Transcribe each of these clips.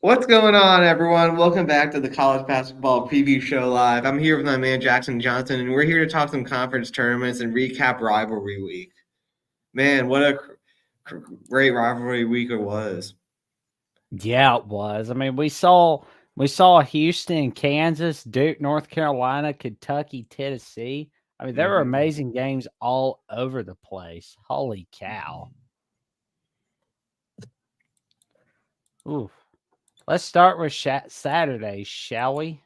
What's going on, everyone? Welcome back to the College Basketball Preview Show Live. I'm here with my man Jackson Johnson, and we're here to talk some conference tournaments and recap rivalry week. Man, what a great rivalry week it was. Yeah, it was. I mean, we saw Houston, Kansas, Duke, North Carolina, Kentucky, Tennessee. I mean, there were Mm-hmm. amazing games all over the place. Holy cow. Oof. Let's start with Saturday, shall we?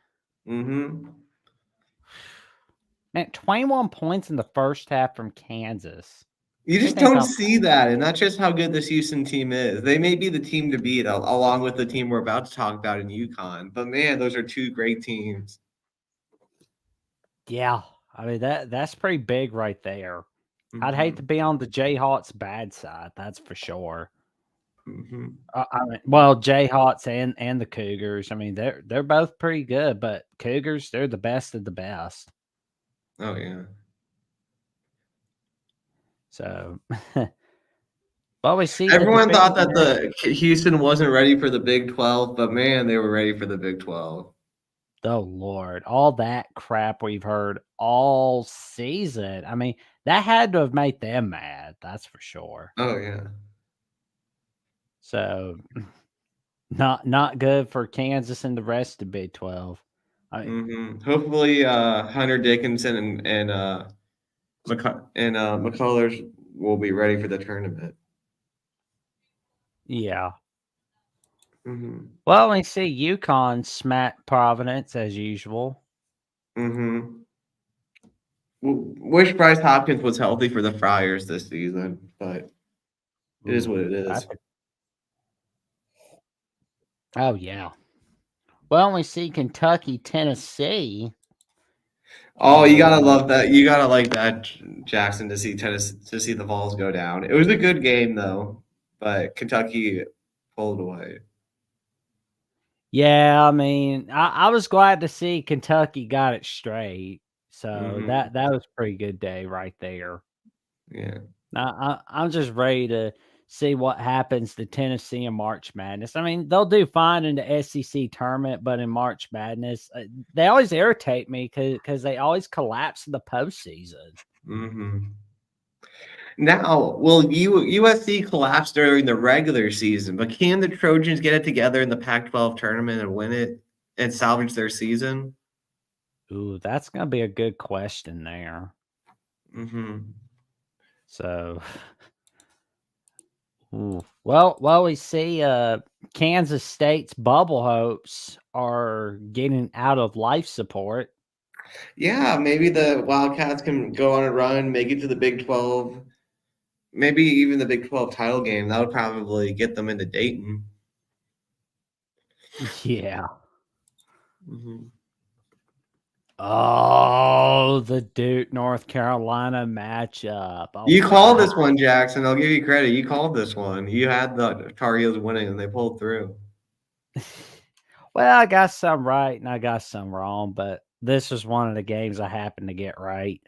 Mm-hmm. Man, 21 points in the first half from Kansas. You What do you just think don't about see that, and that's just how good this Houston team is. They may be the team to beat, along with the team we're about to talk about in UConn. But man, those are two great teams. that? Yeah. I mean, that's pretty big right there. I'd hate to Mm-hmm. be on the Jayhawks bad side, that's for sure. Mm-hmm. Well, Jayhawks and the Cougars. I mean, they're both pretty good, but Cougars, they're the best of the best. Oh yeah. So, well, we see the Everyone thought defending. that the Houston wasn't ready for the Big 12, but man, they were ready for the Big 12. Oh Lord, all that crap we've heard all season. I mean, that had to have made them mad. That's for sure. Oh yeah. So, not good for Kansas and the rest of Big 12. I mean, Hopefully, Hunter Dickinson and McCullers will be ready for the tournament. yeah. hmm Well, we see UConn smack Providence as usual. hmm Wish Bryce Hopkins was healthy for the Friars this season, but it is Ooh, what it that's is. oh yeah. Well, we see Kentucky, Tennessee. Oh, you gotta Um, love that. You gotta like that, Jackson, to see the Vols go down. It was a good game though, but Kentucky pulled away. yeah, I mean, I was glad to see Kentucky got it straight. So hmm that was a pretty good day right there. Yeah. I'm just ready to see what happens to Tennessee in March Madness. I mean, they'll do fine in the SEC tournament, but in March Madness, they always irritate me because they always collapse in the postseason. hmm Now, will USC collapse during the regular season, but can the Trojans get it together in the Pac-12 tournament and win it and salvage their season? Ooh, that's gonna be a good question there. hmm So, ooh. Well, we see Kansas State's bubble hopes are getting out of life support. Yeah, maybe the Wildcats can go on a run, make it to the Big 12, maybe even the Big 12 title game. That would probably get them into Dayton. Yeah. hmm Oh, the Duke North Carolina matchup. Oh You called wow. this one, Jackson. I'll give you credit. You called this one. You had the Tar Heels winning, and they pulled through. Well, I got some right and I got some wrong, but this is one of the games I happened to get right.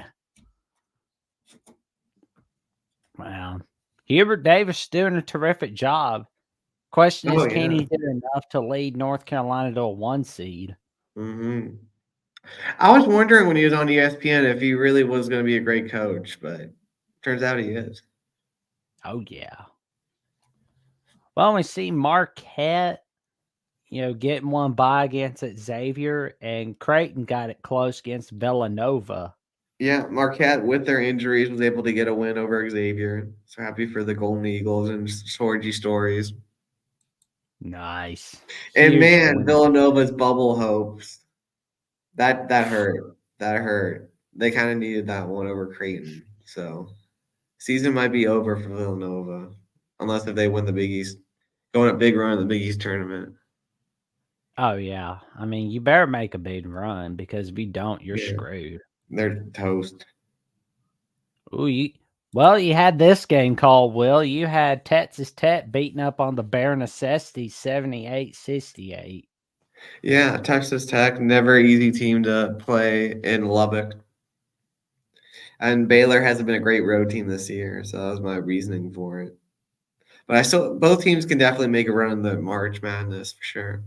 Wow. Hubert Davis doing a terrific job. Question Oh is, can yeah. he do enough to lead North Carolina to a 1 seed? hmm I was wondering when he was on ESPN if he really was going to be a great coach, but turns out he is. Oh yeah. Well, we see Marquette, getting one by against Xavier, and Creighton got it close against Villanova. Yeah, Marquette with their injuries was able to get a win over Xavier. So happy for the Golden Eagles and Sorgy stories. Nice. And Huge man, win. Villanova's bubble hopes. That hurt. That hurt. They kind of needed that one over Creighton. So season might be over for Villanova, unless if they win the Big East, going a big run in the Big East tournament. Oh yeah. I mean, you better make a big run because if you don't, you're Yeah, screwed. they're toast. Ooh, you had this game called, Will. You had Texas Tech beating up on the bare necessity 78-68. Yeah, Texas Tech, never easy team to play in Lubbock. And Baylor hasn't been a great road team this year, so that was my reasoning for it. But I still both teams can definitely make a run in the March Madness for sure.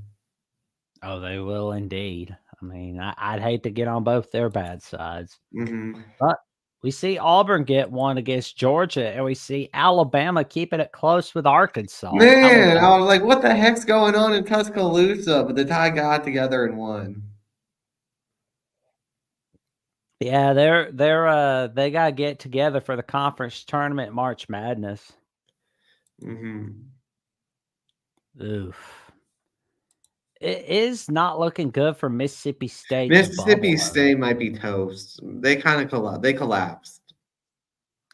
Oh, they will indeed. I mean, I'd hate to get on both their bad sides. Mm-hmm. But we see Auburn get one against Georgia, and we see Alabama keeping it close with Arkansas. How about Man, that? I was like, what the heck's going on in Tuscaloosa? But the tie got together and won. Yeah, they gotta get together for the conference tournament March Madness. Mm-hmm. Oof. It is not looking good for Mississippi State's Mississippi bubble. State might be toast. They kind of they collapsed.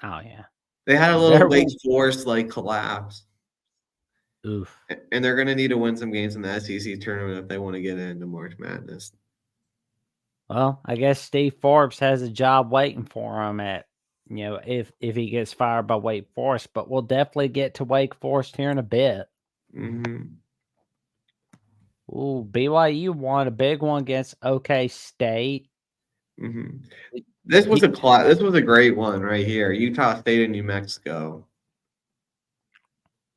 Oh yeah. They had a little There Wake will Forest like collapse. oof. And they're going to need to win some games in the SEC tournament if they want to get into March Madness. Well, I guess Steve Forbes has a job waiting for him at if he gets fired by Wake Forest, but we'll definitely get to Wake Forest here in a bit. Mm-hmm. Ooh, BYU won a big one against OK State. Mm-hmm. This was This was a great one right here. Utah State and New Mexico.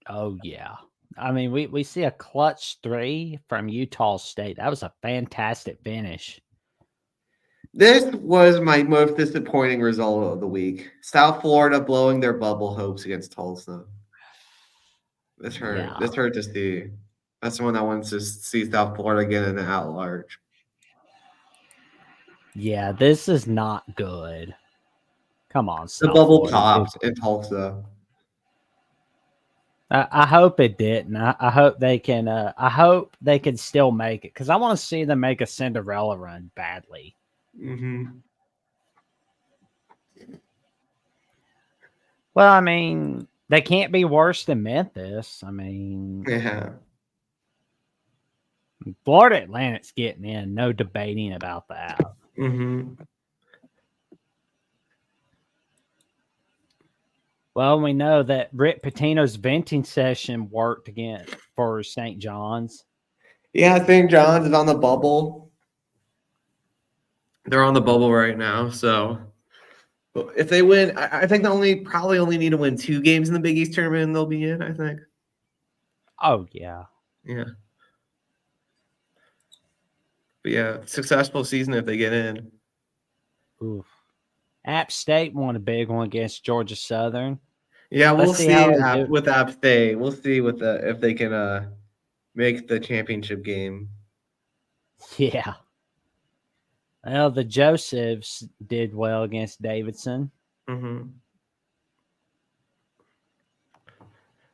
Oh yeah. I mean, we see a clutch 3 from Utah State. That was a fantastic finish. This was my most disappointing result of the week. South Florida blowing their bubble hopes against Tulsa. This hurt. Yeah. This hurt to see. That's the one that wants to see South Florida get in at large. Yeah, this is not good. Come on, The South bubble Florida. popped in Tulsa. I hope it didn't. I hope they can. I hope they can still make it because I want to see them make a Cinderella run badly. Mm-hmm. Well, I mean, they can't be worse than Memphis. I mean, Yeah. Florida Atlantic's getting in. No debating about that. Mm-hmm. Well, we know that Rick Pitino's venting session worked again for St. John's. Yeah, St. John's is on the bubble. They're on the bubble right now, so if they win, I think they probably only need to win 2 games in the Big East tournament, and they'll be in. I think. Oh yeah, Yeah. But yeah, successful season if they get in. oof. App State won a big one against Georgia Southern. Yeah, we'll Let's see how see they do. with App State. We'll see with if they can make the championship game. Yeah. Well, the Josephs did well against Davidson. Mm-hmm.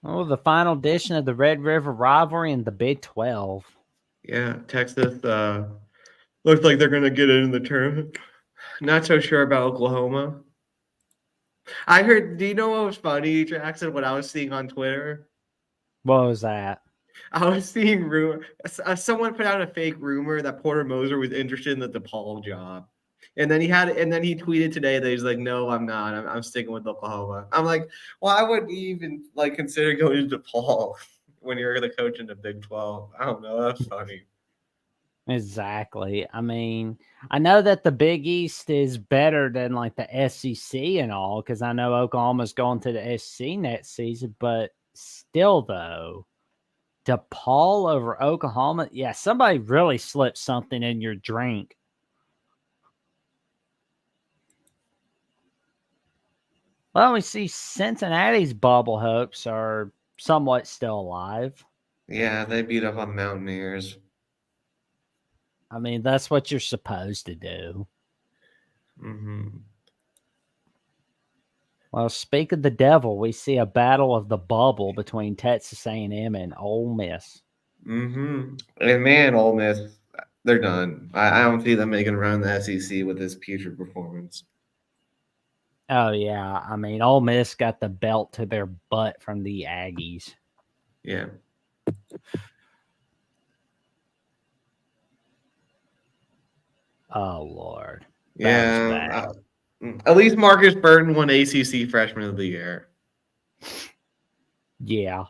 Oh, the final edition of the Red River rivalry in the Big 12. Yeah, Texas looks like they're gonna get in the tournament. Not so sure about Oklahoma. I heard. Do you know what was funny, Jackson? What I was seeing on Twitter. What was that? I was seeing rumor. Someone put out a fake rumor that Porter Moser was interested in the DePaul job, and then he tweeted today that he's like, "No, I'm not. I'm sticking with Oklahoma." I'm like, why would you even like consider going to DePaul when you're the coach in the Big 12? I don't know. That's funny. Exactly. I mean, I know that the Big East is better than like the SEC and all because I know Oklahoma's going to the SEC next season, but still, though, DePaul over Oklahoma, yeah, somebody really slipped something in your drink. Well, we see Cincinnati's bubble hopes are somewhat still alive. Yeah, they beat up on the Mountaineers. I mean, that's what you're supposed to do. Mm-hmm. Well, speak of the devil, we see a battle of the bubble between Texas A&M and Ole Miss. Mm-hmm. And man, Ole Miss, they're done. I don't see them making a run in the SEC with this putrid performance. Oh yeah, I mean, Ole Miss got the belt to their butt from the Aggies. Yeah. Oh Lord, that was bad. Yeah. At least Marcus Burton won ACC Freshman of the Year. Yeah.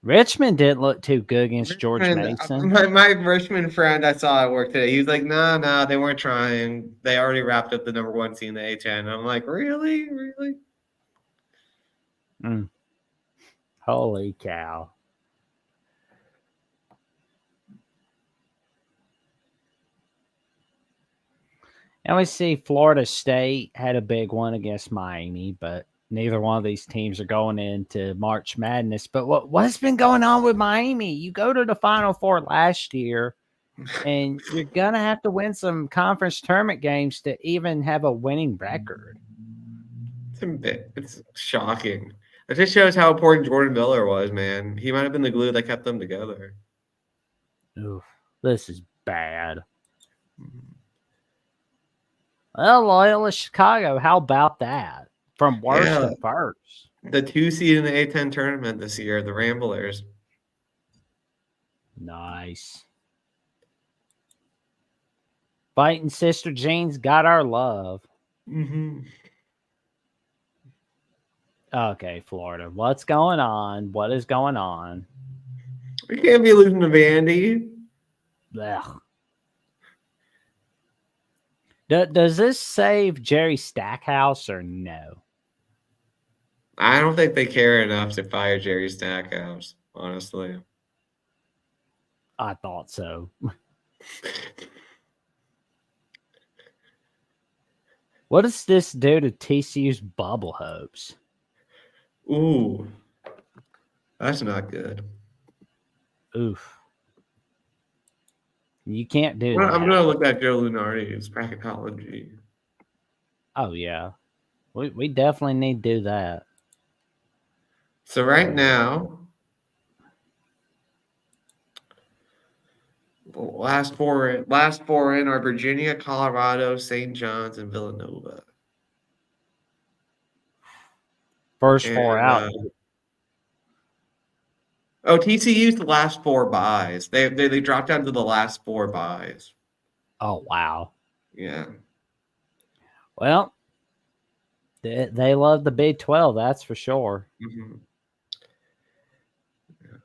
Richmond didn't look too good against George Mason. My Richmond friend I saw at work today, he was like, nah, they weren't trying. They already wrapped up the #1 seed in the A10. I'm like, really? Mm. Holy cow. And we see Florida State had a big one against Miami, but neither one of these teams are going into March Madness. But what's been going on with Miami? You go to the Final Four last year, and you're going to have to win some conference tournament games to even have a winning record. It's shocking. It just shows how important Jordan Miller was, man. He might have been the glue that kept them together. Oof, this is bad. Well, Loyola Chicago, how about that? From worst to first. The 2 seed in the A10 tournament this year, the Ramblers. Nice. Fighting Sister Jean's got our love. Mm-hmm. Okay, Florida. What's going on? What is going on? We can't be losing to Vandy. Ugh. Does this save Jerry Stackhouse or no? I don't think they care enough to fire Jerry Stackhouse, honestly. I thought so. What does this do to TCU's bubble hopes? Ooh, that's not good. Oof. You can't do that. I'm going to look at Joe Lunardi's bracketology. Oh, yeah. We definitely need to do that. So right now, the last four in are Virginia, Colorado, St. John's, and Villanova. First four out. TCU's the last 4 buys. They dropped down to the last 4 buys. Oh, wow. Yeah. Well, they love the Big 12, that's for sure. Mm-hmm. Yeah.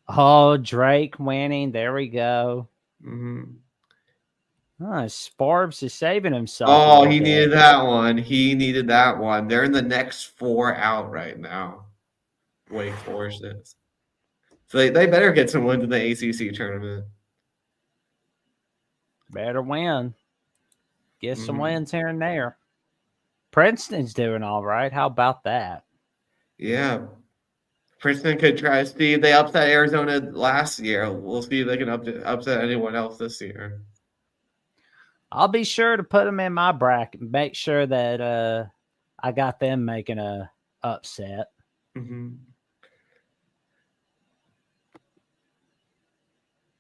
Oh, Drake winning. There we go. Mm-hmm. Sparbs is saving himself. Oh, he needed that one. They're in the next 4 out right now. Wake Forest is. So they better get some wins in the ACC tournament. Better win. Get some wins here and there. Princeton's doing all right. How about that? Yeah. Princeton could try to see if they upset Arizona last year. We'll see if they can upset anyone else this year. I'll be sure to put them in my bracket. Make sure that I got them making a upset. Mm-hmm.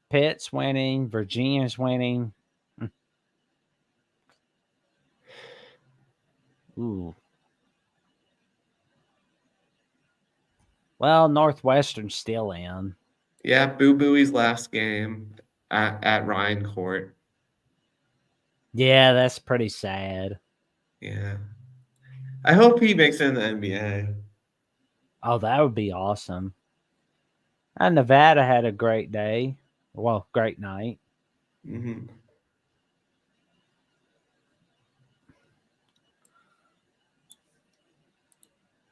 Pitt's winning. Virginia's winning. Ooh. Well, Northwestern's still in. Yeah, Boo Booey's last game at Ryan Court. Yeah, that's pretty sad. Yeah. I hope he makes it in the NBA. Oh, that would be awesome. And Nevada had a great day. Well, great night. Mm-hmm.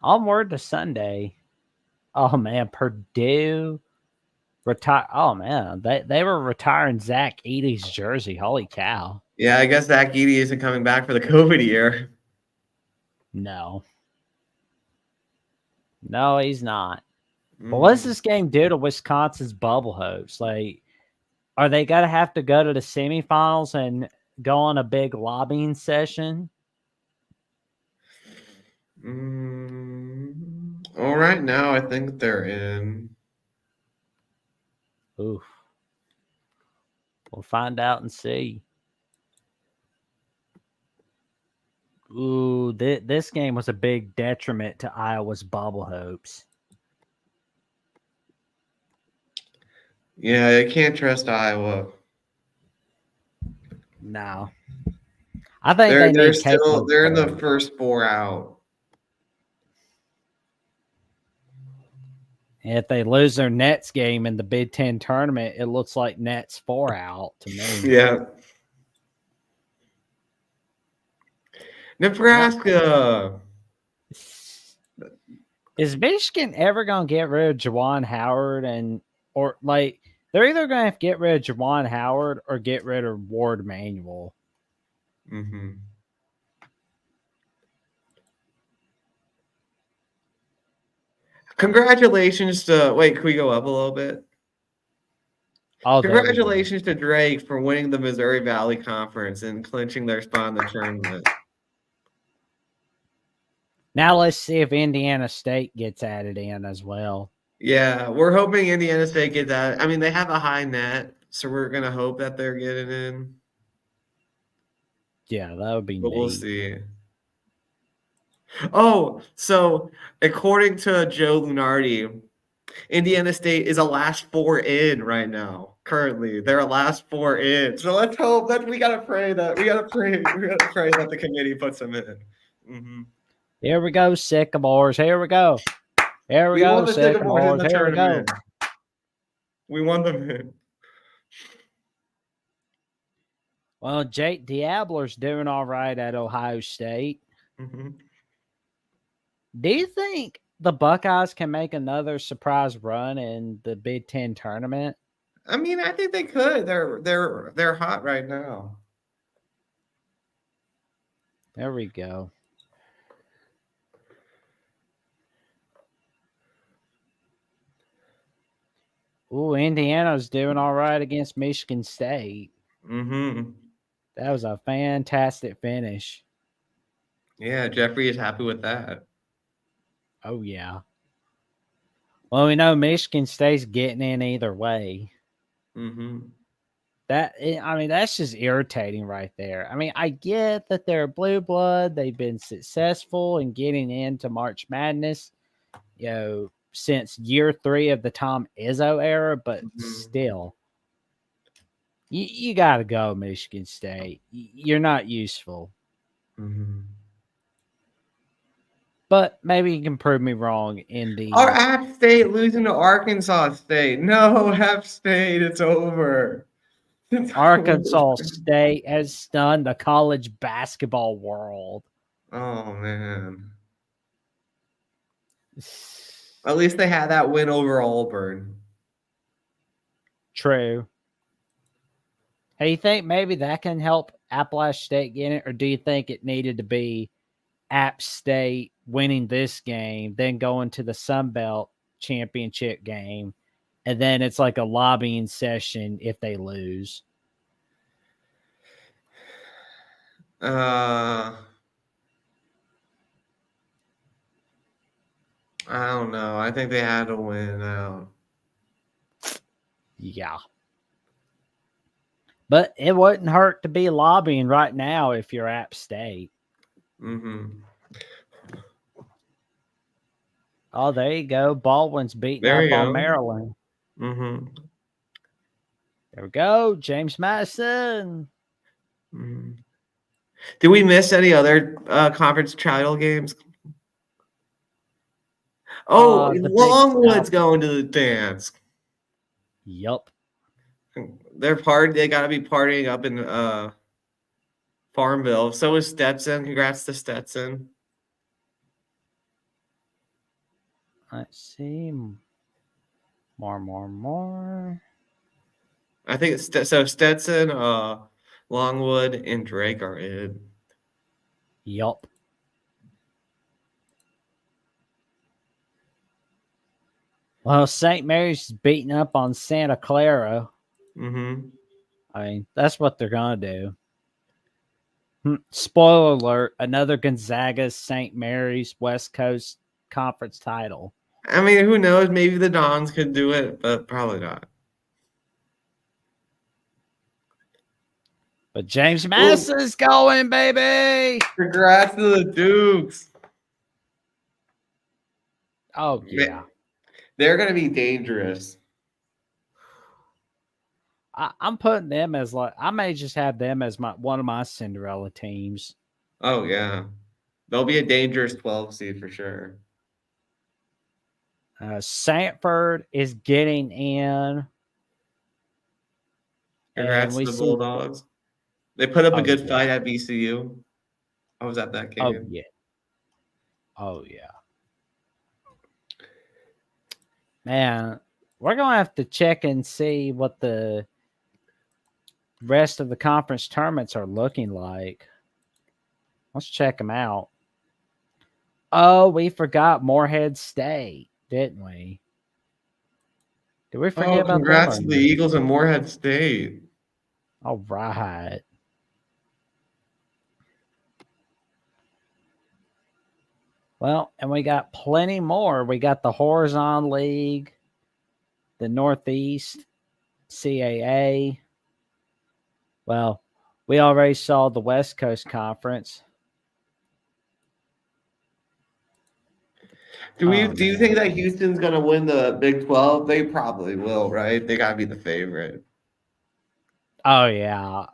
Onward to Sunday. Oh man, Purdue retire. Oh man, they were retiring Zach Edey's jersey. Holy cow! Yeah, I guess Zach Edey isn't coming back for the COVID year. No, he's not. But what does this game do to Wisconsin's bubble hopes? Like, are they gonna have to go to the semifinals and go on a big lobbying session? All right, now I think they're in. Oof. We'll find out and see. Ooh, this game was a big detriment to Iowa's bubble hopes. Yeah, you can't trust Iowa. No. I think they're in the first 4 out. If they lose their Nets game in the Big Ten tournament, it looks like Nets 4 out to me. Yeah. Nebraska. Is Michigan ever gonna get rid of Jawan Howard or like they're either gonna have to get rid of Jawan Howard or get rid of Ward Manuel? Mm-hmm. Congratulations to wait. Can we go up a little bit? Oh, there we go. Congratulations to Drake for winning the Missouri Valley Conference and clinching their spot in the tournament. Now let's see if Indiana State gets added in as well. Yeah, we're hoping Indiana State gets that. I mean, they have a high net, so we're gonna hope that they're getting in. Yeah, that would be But we'll neat. see. Oh, so according to Joe Lunardi, Indiana State is a last four in right now. Currently, they're a last four in. So let's hope that we gotta pray that the committee puts them in. Mm-hmm. Here we go, Sycamores. Here we go. Here we We go, want the Sycamores in Sycamores. the Here we go. tournament. We want them in. Well, Jake Diabler's doing all right at Ohio State. Mm-hmm. Do you think the Buckeyes can make another surprise run in the Big Ten tournament? I mean, I think they could. They're hot right now. There we go. Ooh, Indiana's doing all right against Michigan State. Mm-hmm. That was a fantastic finish. Yeah, Jeffrey is happy with that. Oh, yeah. Well, we know Michigan State's getting in either way. Mm-hmm. That's just irritating right there. I mean, I get that they're blue blood. They've been successful in getting into March Madness, since year 3 of the Tom Izzo era, but still, you got to go, Michigan State. You're not useful. Mm-hmm. But maybe you can prove me wrong in the. Our App State losing to Arkansas State. No, App State, it's over. Arkansas State has stunned the college basketball world. Oh, man. At least they had that win over Auburn. True. Hey, you think maybe that can help Appalachian State get it? Or do you think it needed to be App State winning this game, then going to the Sun Belt championship game, and then it's like a lobbying session if they lose? I don't know. I think they had to win out. Yeah. But it wouldn't hurt to be lobbying right now if you're App State. Mm-hmm. Oh, there you go. Baldwin's beating up on Maryland. Mm-hmm. There we go. James Madison. Mm-hmm. Did we miss any other conference title games? Oh, Longwood's going to the dance. Yup. They gotta be partying up in Farmville. So is Stetson. Congrats to Stetson. Let's see. More. I think it's so Stetson, Longwood, and Drake are in. Yup. Well, St. Mary's beating up on Santa Clara. Mm-hmm. I mean, that's what they're going to do. Spoiler alert, another Gonzaga St. Mary's West Coast Conference title. I mean, who knows? Maybe the Dons could do it, but probably not. But James Madison is going, baby! Congrats to the Dukes. Oh, yeah. They're going to be dangerous. I'm putting them as I may just have them as one of my Cinderella teams. Oh, yeah. They'll be a dangerous 12 seed for sure. Sanford is getting in. Congrats to the Bulldogs. They put up a good fight at VCU. I was at that game. Oh, yeah. Man, we're going to have to check and see what the rest of the conference tournaments are looking like. Let's check them out. Oh, we forgot Morehead State, didn't we? Did we forget Oh, about them congrats or to the no? Eagles and Morehead State. All right. Well, and we got plenty more. We got the Horizon League, the Northeast CAA. Well, we already saw the West Coast Conference. Oh, Do you think man. that Houston's gonna win the Big 12? They probably will, right? They gotta be the favorite. Oh, yeah.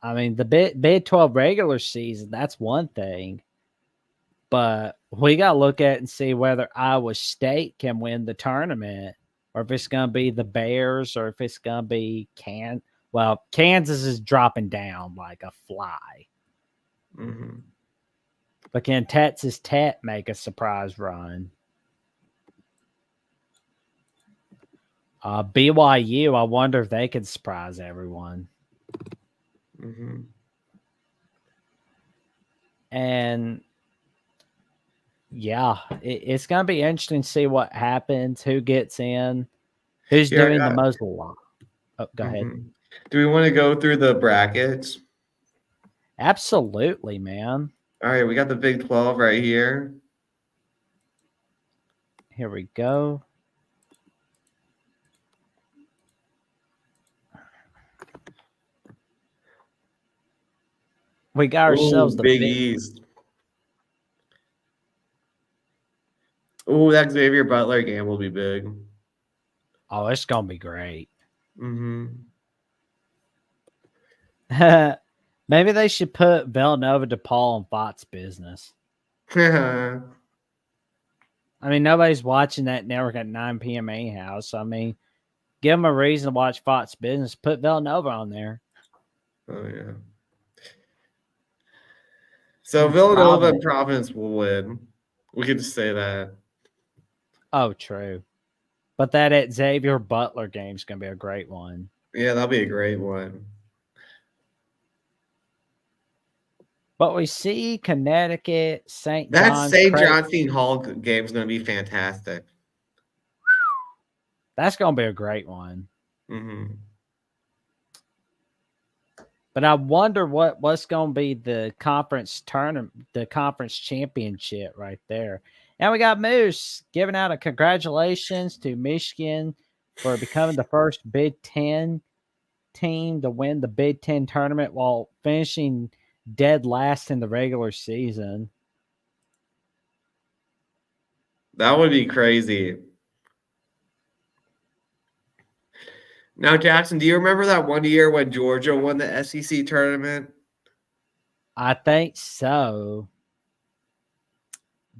I mean, the Big 12 regular season, that's one thing. But we got to look at and see whether Iowa State can win the tournament or if it's going to be the Bears or if it's going to be Well, Kansas is dropping down like a fly. Mm-hmm. But can Texas Tech make a surprise run? BYU, I wonder if they could surprise everyone. Mm-hmm. And yeah, it's going to be interesting to see what happens, who gets in, who's Here I doing the got. most. Oh, go ahead. Mm-hmm. Do we want to go through the brackets? Absolutely, man. All right, we got the Big 12 right here. Here we go. We got ourselves Ooh, the Big big. East. Ooh, that Xavier Butler game will be big. Oh, it's gonna be great. Mm-hmm. Maybe they should put Villanova, DePaul, and Fox business. I mean, nobody's watching that network at 9 p.m. anyhow. So I mean, give them a reason to watch Fox business. Put Villanova on there. Oh yeah. So Villanova and Providence will win. We could just say that. Oh, true. But that Xavier Butler game is gonna be a great one. Yeah, that'll be a great one. But we see Connecticut, St. That John's, St. Craig. John Seton Hall game is going to be fantastic. That's gonna be a great one. Mm-hmm. But I wonder what's going to be the conference tournament, the conference championship right there. And we got Moose giving out a congratulations to Michigan for becoming the first Big Ten team to win the Big Ten tournament while finishing dead last in the regular season. That would be crazy. Now, Jackson, do you remember that one year when Georgia won the SEC tournament? I think so.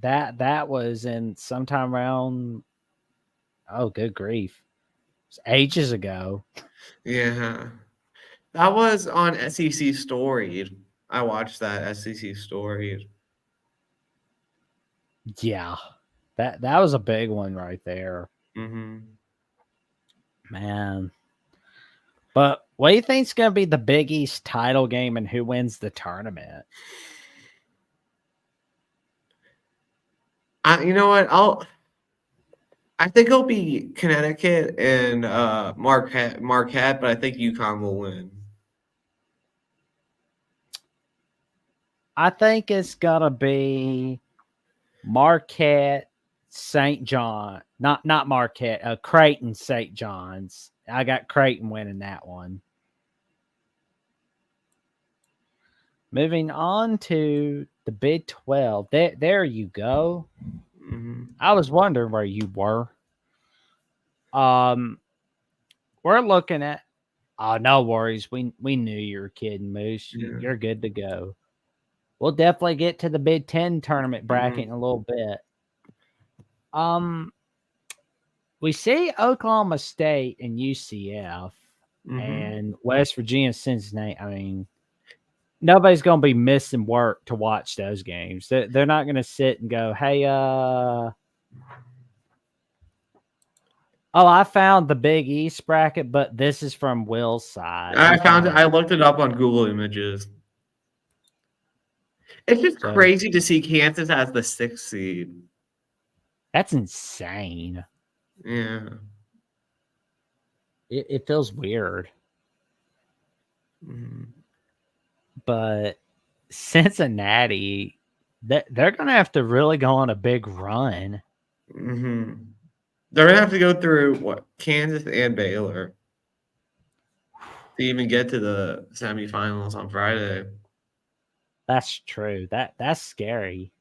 That was in sometime around, oh, good grief. It was ages ago. Yeah. That was on SEC Story. I watched that SEC Story. Yeah. That was a big one right there. Mm-hmm. Man. But what do you think's going to be the Big East title game and who wins the tournament? You know what? I think it'll be Connecticut and Marquette, but I think UConn will win. I think it's going to be Marquette, St. John. Not Marquette, Creighton, St. John's. I got Creighton winning that one. Moving on to the Big 12. There you go. Mm-hmm. I was wondering where you were. We're looking at. Oh, no worries. We knew you were kidding, Moose. Yeah. You're good to go. We'll definitely get to the Big Ten tournament bracket in a little bit. We see Oklahoma State and UCF and West Virginia, Cincinnati. I mean, nobody's going to be missing work to watch those games. They're not going to sit and go, hey, Oh, I found the Big East bracket, but this is from Will's side. I He found it. found I looked it up on Google Images. It's just so crazy to see Kansas as the 6th seed. that's insane. Yeah. It feels weird, Mhm. but Cincinnati, they're gonna have to really go on a big run. Mhm. They're gonna have to go through what Kansas and Baylor to even get to the semifinals on Friday. That's true. That's scary.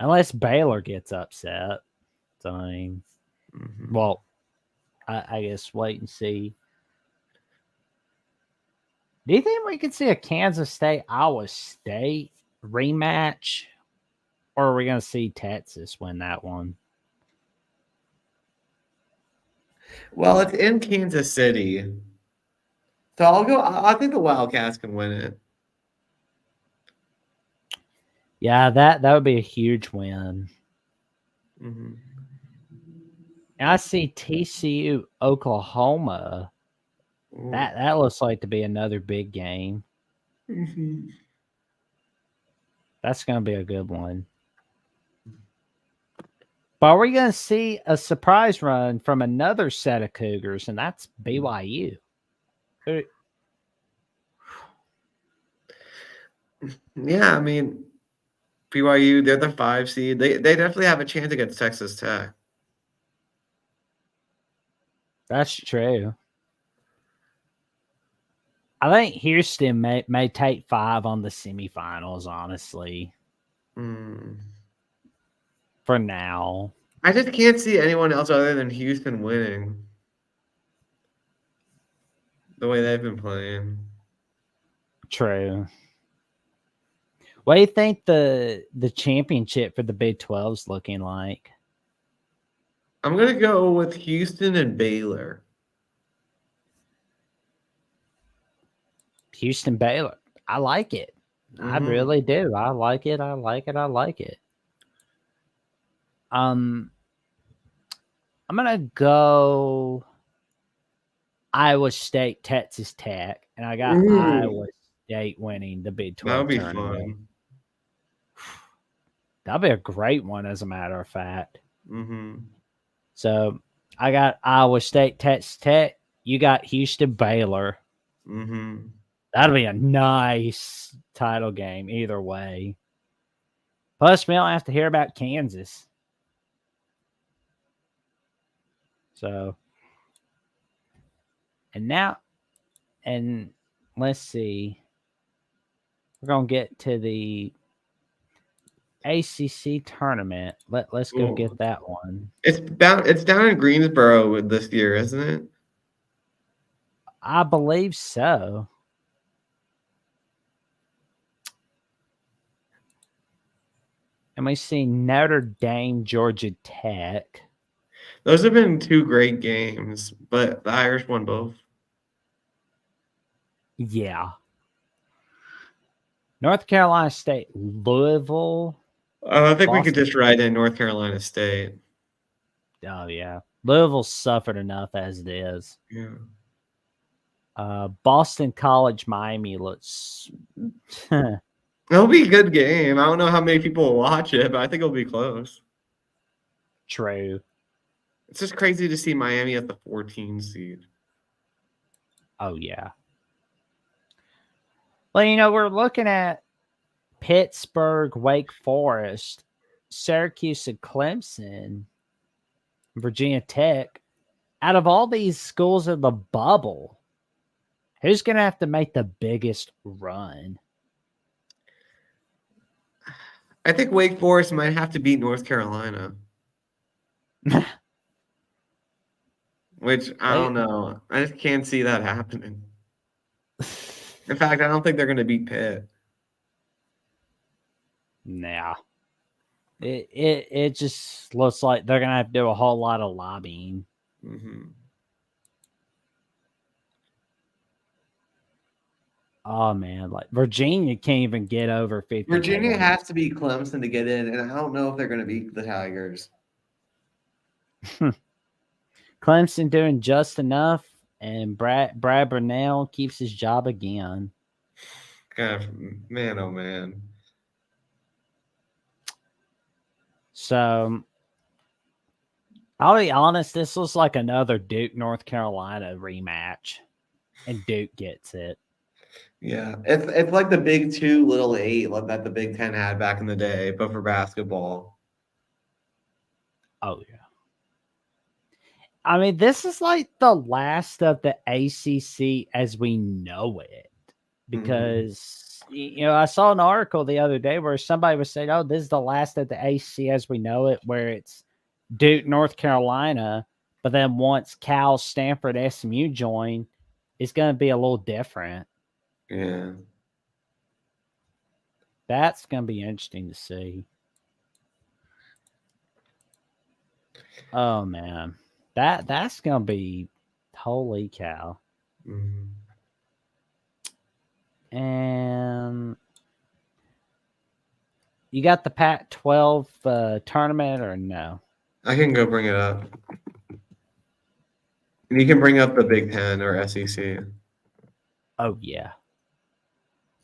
Unless Baylor gets upset. So I mean, Mhm. well, I guess wait and see. Do you think we could see a Kansas State Iowa State rematch, or are we going to see Texas win that one? Well, it's in Kansas City, so I'll go. I think the Wildcats can win it. Yeah, that would be a huge win. Mhm. And I see TCU Oklahoma. Ooh. That looks like to be another big game. Mhm. That's going to be a good one. But are we going to see a surprise run from another set of Cougars, and that's BYU? Yeah, I mean BYU, they're the 5 seed. They definitely have a chance against Texas Tech. That's true. I think Houston may take 5 on the semifinals, honestly, Mm. for now. I just can't see anyone else other than Houston winning the way they've been playing. True. What do you think the championship for the Big 12 is looking like? I'm gonna go with Houston and Baylor. Houston Baylor. I like it. I Hmm. really do. I like it. I like it. I like it. Um, I'm gonna go Iowa State, Texas Tech, and I got Ooh, Iowa State winning the Big that would 12 be tournament. fun. That'll be a great one, as a matter of fact. Hmm. So I got Iowa State, Texas Tech. You got Houston Baylor. Hmm. That'll be a nice title game either way. Plus, we don't have to hear about Kansas. So, and now, and let's see. We're going to get to the ACC tournament. Let's go get that one. It's down in Greensboro this year, isn't it? I believe so. And we see Notre Dame, Georgia Tech. Those have been 2 great games, but the Irish won both. Yeah. North Carolina State, Louisville, I think we could Boston. just write in North Carolina State. Oh, yeah. Louisville suffered enough as it is. Yeah. Boston College, Miami looks. It'll be a good game. I don't know how many people will watch it, but I think it'll be close. True. It's just crazy to see Miami at the 14 seed. Oh, yeah. Well, we're looking at Pittsburgh, Wake Forest, Syracuse, and Clemson, Virginia Tech. Out of all these schools in the bubble, who's going to have to make the biggest run? I think Wake Forest might have to beat North Carolina, which I They, don't know. I just can't see that happening. In fact, I don't think they're going to beat Pitt. nah. It just looks like they're going to have to do a whole lot of lobbying. Hmm. Oh, man. Like, Virginia can't even get over 50 Virginia points. has to beat Clemson to get in, and I don't know if they're going to beat the Tigers. Clemson doing just enough, and Brad Burnell keeps his job again. God, man, oh man. So I'll be honest, this was like another Duke North Carolina rematch, and Duke gets it. Yeah, it's like the Big Two, Little Eight that the Big Ten had back in the day, but for basketball. Oh yeah. I mean, this is like the last of the ACC as we know it, Mm-hmm. because I saw an article the other day where somebody was saying, "Oh, this is the last of the ACC as we know it," where it's Duke, North Carolina, but then once Cal, Stanford, SMU join, it's going to be a little different. Yeah. That's going to be interesting to see. Oh man, that's going to be holy cow. Mm-hmm. And you got the Pac-12 tournament or no? I can go bring it up. And you can bring up the Big Ten or SEC. Oh yeah,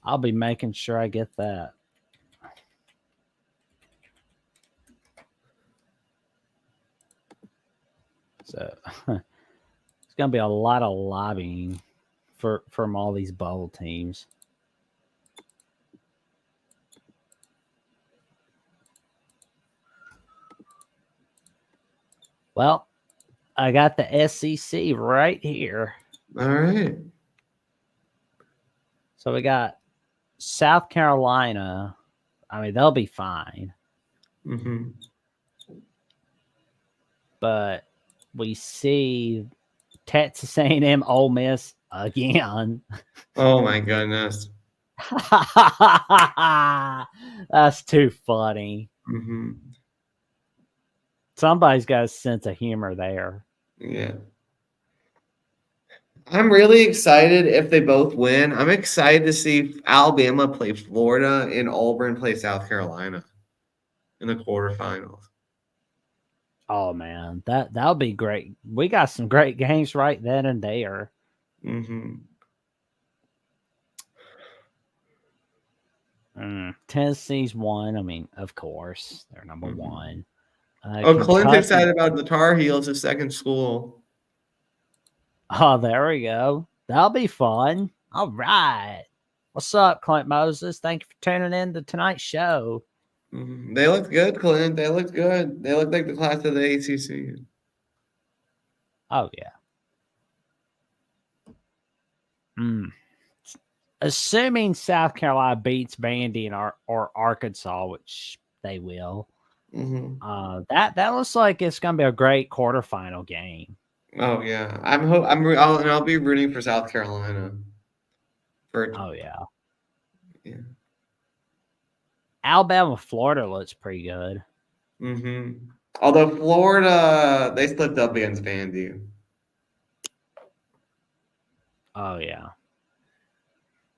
I'll be making sure I get that. So it's gonna be a lot of lobbying from all these bowl teams. Well, I got the SEC right here. All right. So we got South Carolina. I mean, they'll be fine, Mm-hmm. but we see Texas A&M, Ole Miss again. Oh my goodness. That's too funny. Mm-hmm. Somebody's got a sense of humor there. Yeah. I'm really excited if they both win. I'm excited to see Alabama play Florida and Auburn play South Carolina in the quarterfinals. Oh man, that'll be great. We got some great games right then and there. Mm-hmm. Tennessee's one. I mean, of course, they're number Mm-hmm. one. Oh, Clint's Kentucky. excited about the Tar Heels, his second school. Oh, there we go. That'll be fun. All right. What's up, Clint Moses? Thank you for tuning in to tonight's show. Mm-hmm. They looked good, Clint. They looked good. They looked like the class of the ACC. Oh yeah. Mm. Assuming South Carolina beats Vandy or Arkansas, which they will. Mm-hmm. That looks like it's gonna be a great quarterfinal game. Oh yeah, I'll be rooting for South Carolina. For Oh yeah. yeah. Alabama, Florida looks pretty good. Mm-hmm. Although Florida, they slipped up against Vandy. Oh yeah.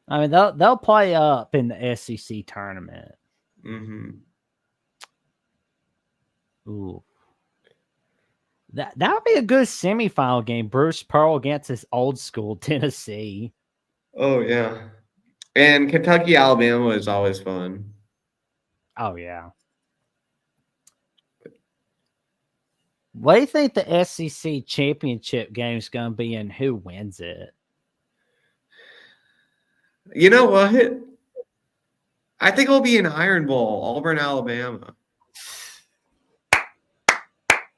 I mean they'll play up in the SEC tournament. Mm-hmm. Ooh. That would be a good semifinal game. Bruce Pearl against his old school Tennessee. Oh yeah, and Kentucky, Alabama is always fun. Oh yeah. What do you think the SEC championship game is going to be, and who wins it? You know what? I think it'll be an Iron Bowl, Auburn, Alabama.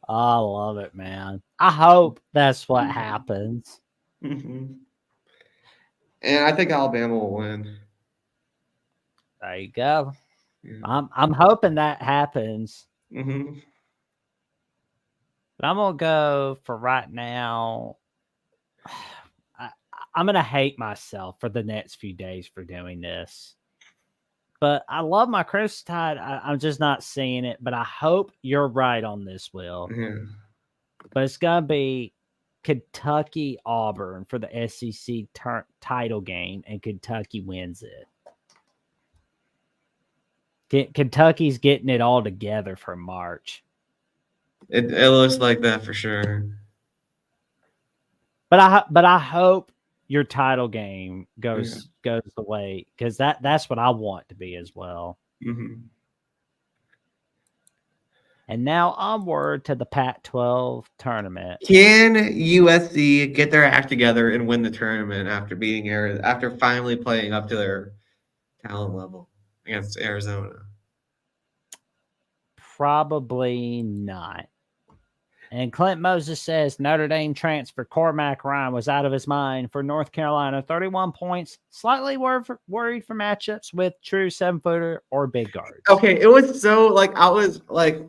I love it, man. I hope that's what happens. Mm-hmm. And I think Alabama will win. There you go. Yeah. I'm hoping that happens. Mm-hmm. But I'm gonna go for right now. I, I'm gonna hate myself for the next few days for doing this. But I love my Chris Tide. I'm just not seeing it. But I hope you're right on this, Will. Yeah. But it's gonna be Kentucky Auburn for the SEC title game, and Kentucky wins it. Kentucky's getting it all together for March. It looks like that for sure. but I hope your title game Yeah. goes the way, because that's what I want to be as well. Hmm. And now onward to the Pac-12 tournament. Can USC get their act together and win the tournament after beating after finally playing up to their talent level against Arizona? Probably not. And Clint Moses says Notre Dame transfer Cormac Ryan was out of his mind for North Carolina. 31 points. Slightly worried for matchups with true 7-footer or big guards. Okay, it was so like I was like,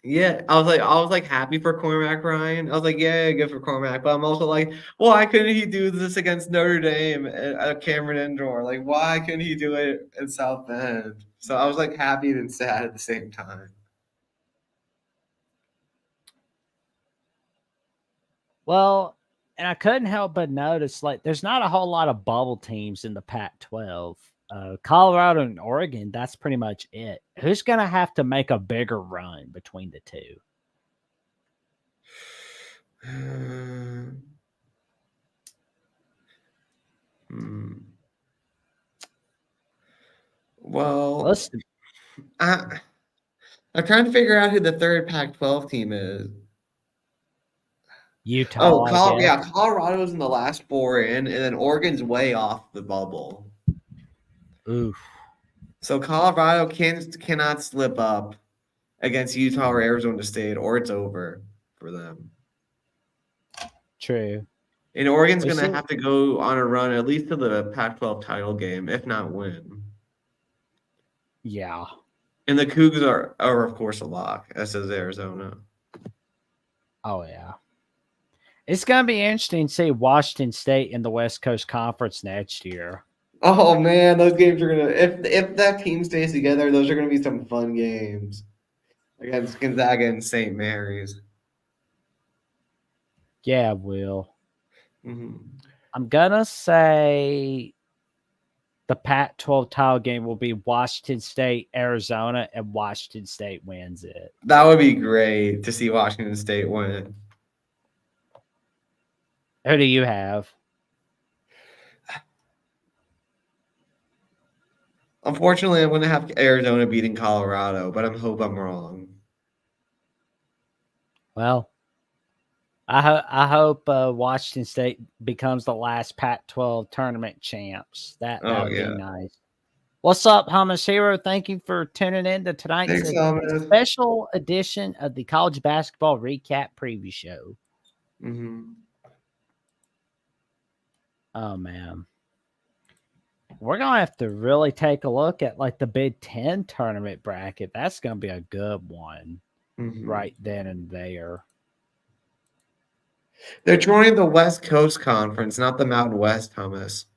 yeah, I was like happy for Cormac Ryan. I was like, yeah, good for Cormac. But I'm also like, why couldn't he do this against Notre Dame at Cameron Indoor? Like, why couldn't he do it in South Bend? So I was like happy and sad at the same time. Well, and I couldn't help but notice, like, there's not a whole lot of bubble teams in the Pac-12. Colorado and Oregon, that's pretty much it. Who's going to have to make a bigger run between the two? Hmm. Well, Let's I, I'm trying to figure out who the third Pac-12 team is. Oh, Utah, I guess. Yeah, Colorado's in the last four in, and then Oregon's way off the bubble. Oof. So Colorado cannot slip up against Utah or Arizona State, or it's over for them. True. And Oregon's We going to see. have to go on a run at least to the Pac-12 title game, if not win. Yeah. And the Cougs are of course a lock, as is Arizona. Oh, yeah. It's going to be interesting to see Washington State in the West Coast Conference next year. Oh man, those games are gonna if that team stays together, those are gonna be some fun games against Gonzaga and St. Mary's. Yeah, Will. Mm-hmm. I'm going to say the Pac-12 title game will be Washington State, Arizona, and Washington State wins it. That would be great to see Washington State win. Who do you have? Unfortunately, I'm going to have Arizona beating Colorado, but I hope I'm wrong. Well, I hope Washington State becomes the last Pac-12 tournament champs. That Oh would be yeah. nice. What's up, Hummus Hero? Thank you for tuning in to tonight's Thanks, Thomas. special edition of the College Basketball Recap Preview Show. Mm-hmm. Oh man, we're gonna have to really take a look at like the Big Ten tournament bracket. That's gonna be a good one, Mm-hmm. right then and there. They're joining the West Coast Conference, not the Mountain West, Thomas.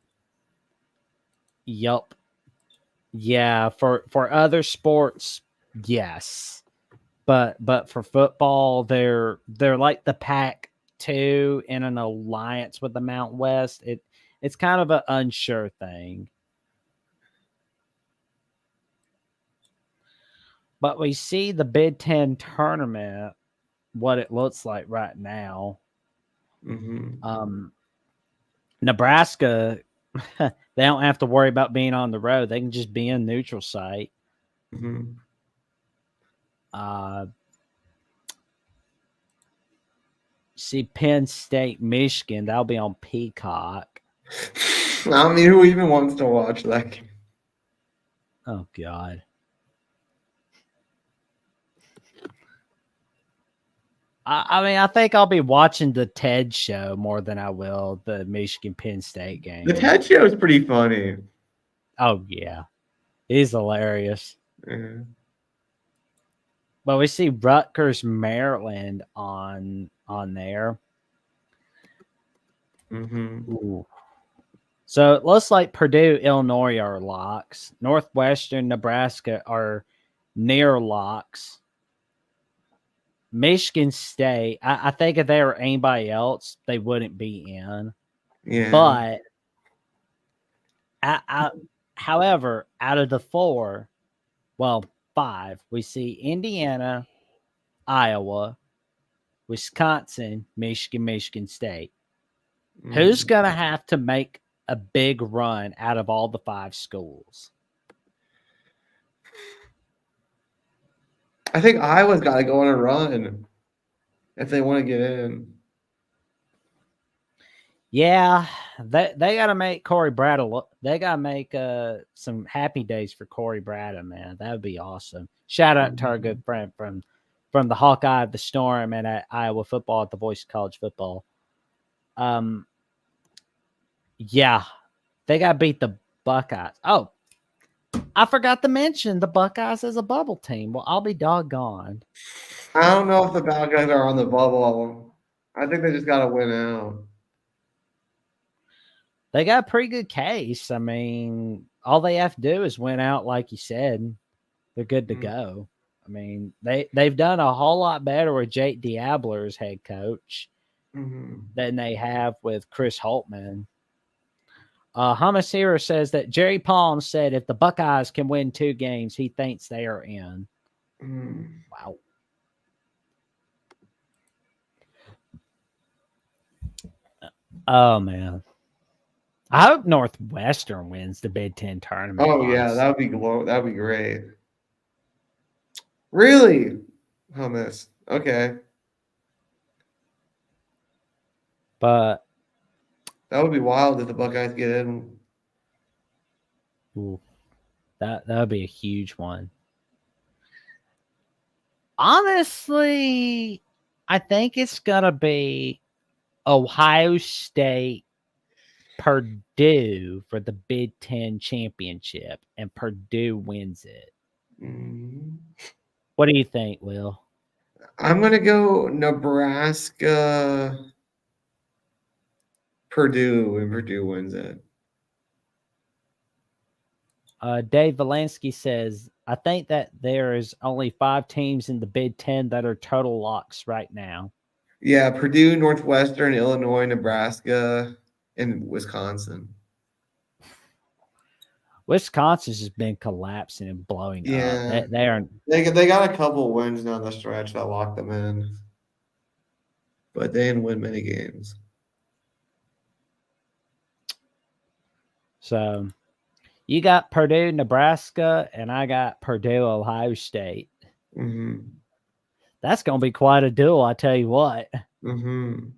Yup. Yeah, for other sports, yes. But for football, they're like the Pac-2 in an alliance with the Mountain West. It's kind of an unsure thing. But we see the Big Ten tournament, what it looks like right now. Mm-hmm. Nebraska, they don't have to worry about being on the road. They can just be in neutral site. Mm-hmm. See Penn State, Michigan. That'll be on Peacock. I mean, who even wants to watch that game? Oh God. I mean, I think I'll be watching the TED show more than I will the Michigan Penn State game. The TED show is pretty funny. Oh yeah, he's hilarious. Mm-hmm. But we see Rutgers, Maryland on there. Mm-hmm. Ooh. So it looks like Purdue, Illinois are locks. Northwestern, Nebraska are near locks. Michigan State, I think if they were anybody else, they wouldn't be in. Yeah. But however, out of the five, we see Indiana, Iowa, Wisconsin, Michigan State. Who's Mm. going to have to make a big run out of all the 5 schools? I think Iowa's got to go on a run if they want to get in. Yeah, they got to make Corey Bradley. They got to make some happy days for Corey Bradley, man. That would be awesome. Shout out to our good Mhm. friend from the Hawkeye of the Storm and at Iowa football at the Voice of College Football. Yeah, they got to beat the Buckeyes. Oh, I forgot to mention the Buckeyes as a bubble team. Well, I'll be doggone. I don't know if the bad guys are on the bubble. I think they just got to win out. They got a pretty good case. I mean, all they have to do is win out, like you said. They're good to Mm. go. I mean, they've done a whole lot better with Jake Diabler as head coach Mhm. than they have with Chris Holtman. Hamasira says that Jerry Palm said if the Buckeyes can win 2 games, he thinks they are in. Mm. Wow. Oh man. I hope Northwestern wins the Big Ten tournament, Oh yeah, honestly. that'd be great. Really? Hummus. Okay. But That would be wild if the Buckeyes get in. ooh, that would be a huge one. Honestly, I think it's gonna be Ohio State, Purdue for the Big Ten championship, and Purdue wins it. Mm. What do you think, Will? I'm gonna go Nebraska, Purdue, and Purdue wins it. Dave Valansky says, I think that there is only 5 teams in the Big Ten that are total locks right now. Yeah, Purdue, Northwestern, Illinois, Nebraska, and Wisconsin. Wisconsin's just been collapsing and blowing up. Yeah, They are they got a couple wins down the stretch that locked them in, but they didn't win many games. so you got Purdue, Nebraska, and I got Purdue, Ohio State. Mm-hmm. That's going to be quite a duel, I tell you what. Mm-hmm.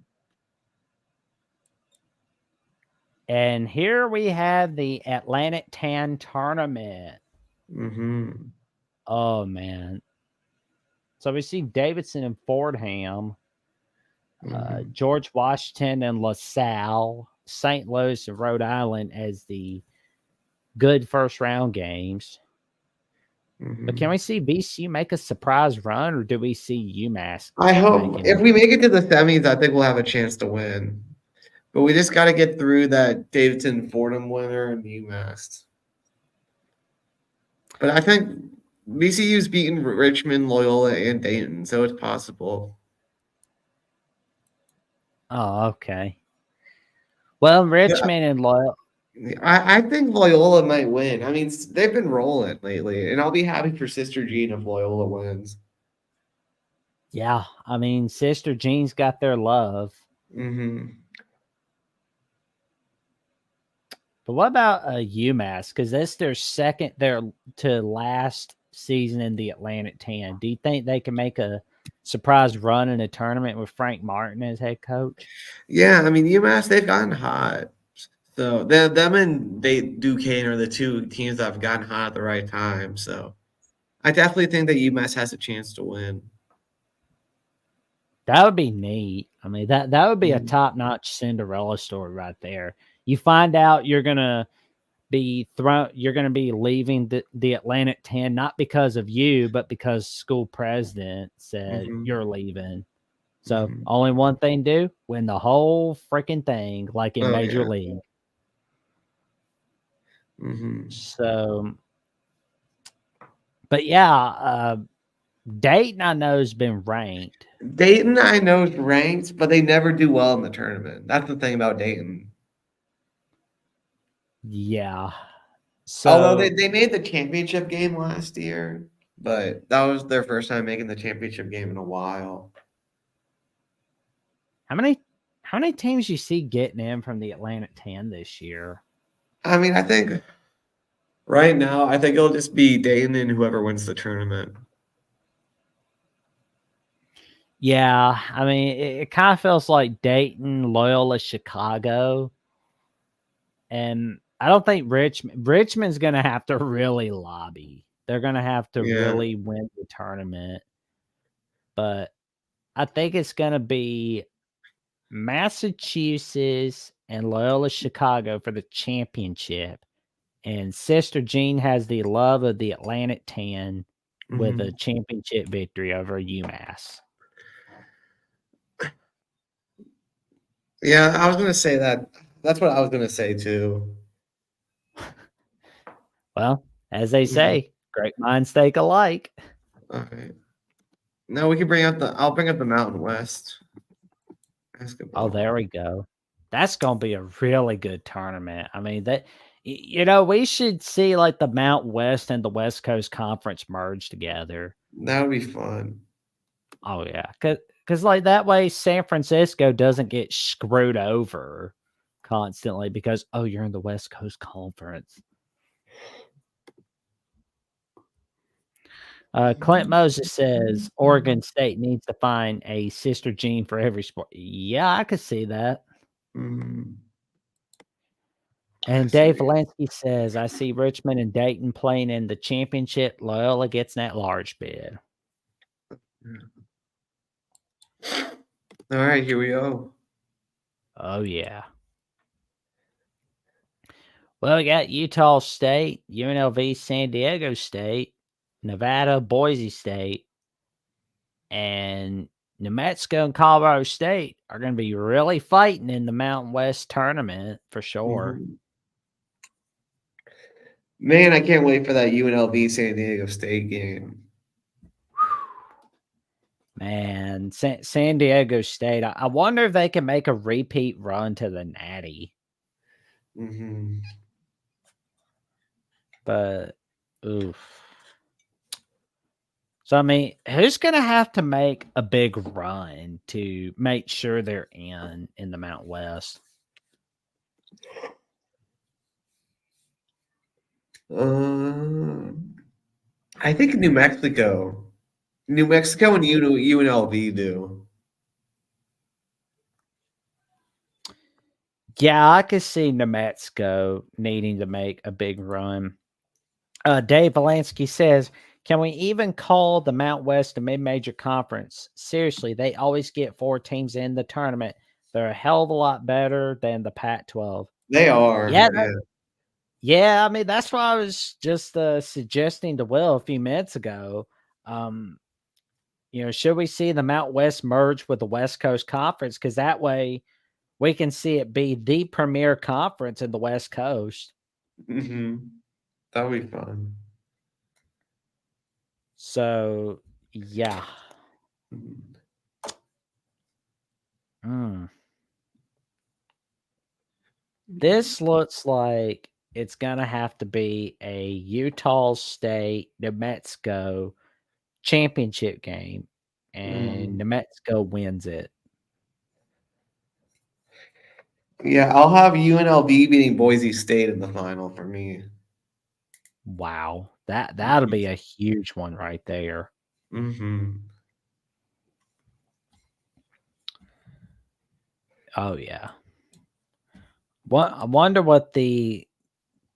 And here we have the Atlantic 10 tournament. Mm-hmm. Oh, man. So we see Davidson and Fordham, Mm-hmm. George Washington and LaSalle, St. Louis and Rhode Island as the good first round games. But can Mm-hmm. we see VCU make a surprise run, or do we see UMass I hope if making? we make it to the semis, I think we'll have a chance to win. But we just got to get through that Davidson Fordham winner and UMass. But I think VCU's beaten Richmond, Loyola, and Dayton, so it's possible. Oh, okay. Well, Yeah, Richmond and Loyal. I think Loyola might win. I mean, they've been rolling lately, and I'll be happy for Sister Jean if Loyola wins. Yeah, I mean, Sister Jean's got their love. Mm-hmm. But what about UMass? Because that's their second, their to last season in the Atlantic 10. Do you think they can make a surprise run in a tournament with Frank Martin as head coach? Yeah, I mean UMass they've gotten hot. So them and Duquesne are the two teams that have gotten hot at the right time. So I definitely think that UMass has a chance to win. That would be neat. I mean, that would be a Mhm. top notch Cinderella story right there. You find out you're gonna be thrown, you're gonna be leaving the Atlantic 10, not because of you, but because school president said Mhm. you're leaving. So Mhm. only one thing to do, win the whole freaking thing, like in Oh Major yeah. League. Mhm. So, but yeah, Dayton I know has been ranked. Dayton, I know is ranked, but they never do well in the tournament. That's the thing about Dayton. Yeah. Although So they made the championship game last year, but that was their first time making the championship game in a while. how many How many teams you see getting in from the Atlantic 10 this year? I mean, I think right now, I think it'll just be Dayton and whoever wins the tournament. Yeah, I mean, it kind of feels like Dayton, Loyola, Chicago, and I don't think Richmond's going to have to really lobby. They're going to have to Yeah. really win the tournament, but I think it's going to be Massachusetts and Loyola Chicago for the championship. And Sister Jean has the love of the Atlantic 10 with a Mhm. championship victory over UMass. Yeah, I was gonna say that. That's what I was gonna say too. Well, as they Mhm. say, great minds think alike. Okay. No, we can bring up the. I'll bring up the Mountain West Oh, basketball. there we go. That's gonna be a really good tournament. I mean, we should see like the Mount West and the West Coast Conference merge together. That would be fun. Oh yeah, cause like that way San Francisco doesn't get screwed over constantly because oh you're in the West Coast Conference. Clint Moses says Oregon State needs to find a sister gene for every sport. Yeah, I could see that. Mm, I And Dave see. Valansky says, I see Richmond and Dayton playing in the championship. Loyola gets that large bid. All right, here we go. Oh, yeah. Well, we got Utah State, UNLV, San Diego State, Nevada, Boise State, and New Mexico and Colorado State are going to be really fighting in the Mountain West tournament for sure. Mhm. Man, I can't wait for that UNLV San Diego State game. Man, San Diego State, I wonder if they can make a repeat run to the Natty. Hmm. But, oof. So, I mean, who's going to have to make a big run to make sure they're in the Mount West? I think New Mexico. New Mexico and UNLV do. Yeah, I could see New Mexico needing to make a big run. Dave Valansky says, can we even call the Mount West a mid-major conference? Seriously, they always get 4 teams in the tournament. They're a hell of a lot better than the Pac-12. They are. Yeah, Yeah. yeah. I mean, that's what I was just suggesting to Will a few minutes ago. Um, should we see the Mount West merge with the West Coast Conference? Because that way we can see it be the premier conference in the West Coast. Hmm. That would be fun. So, yeah. Mhm. Mm. This looks like it's going to have to be a Utah State, New Mexico championship game, and New Mm. Mexico wins it. Yeah, I'll have UNLV beating Boise State in the final for me. Wow. That'll be a huge one right there. Hmm. Oh yeah. What I wonder what the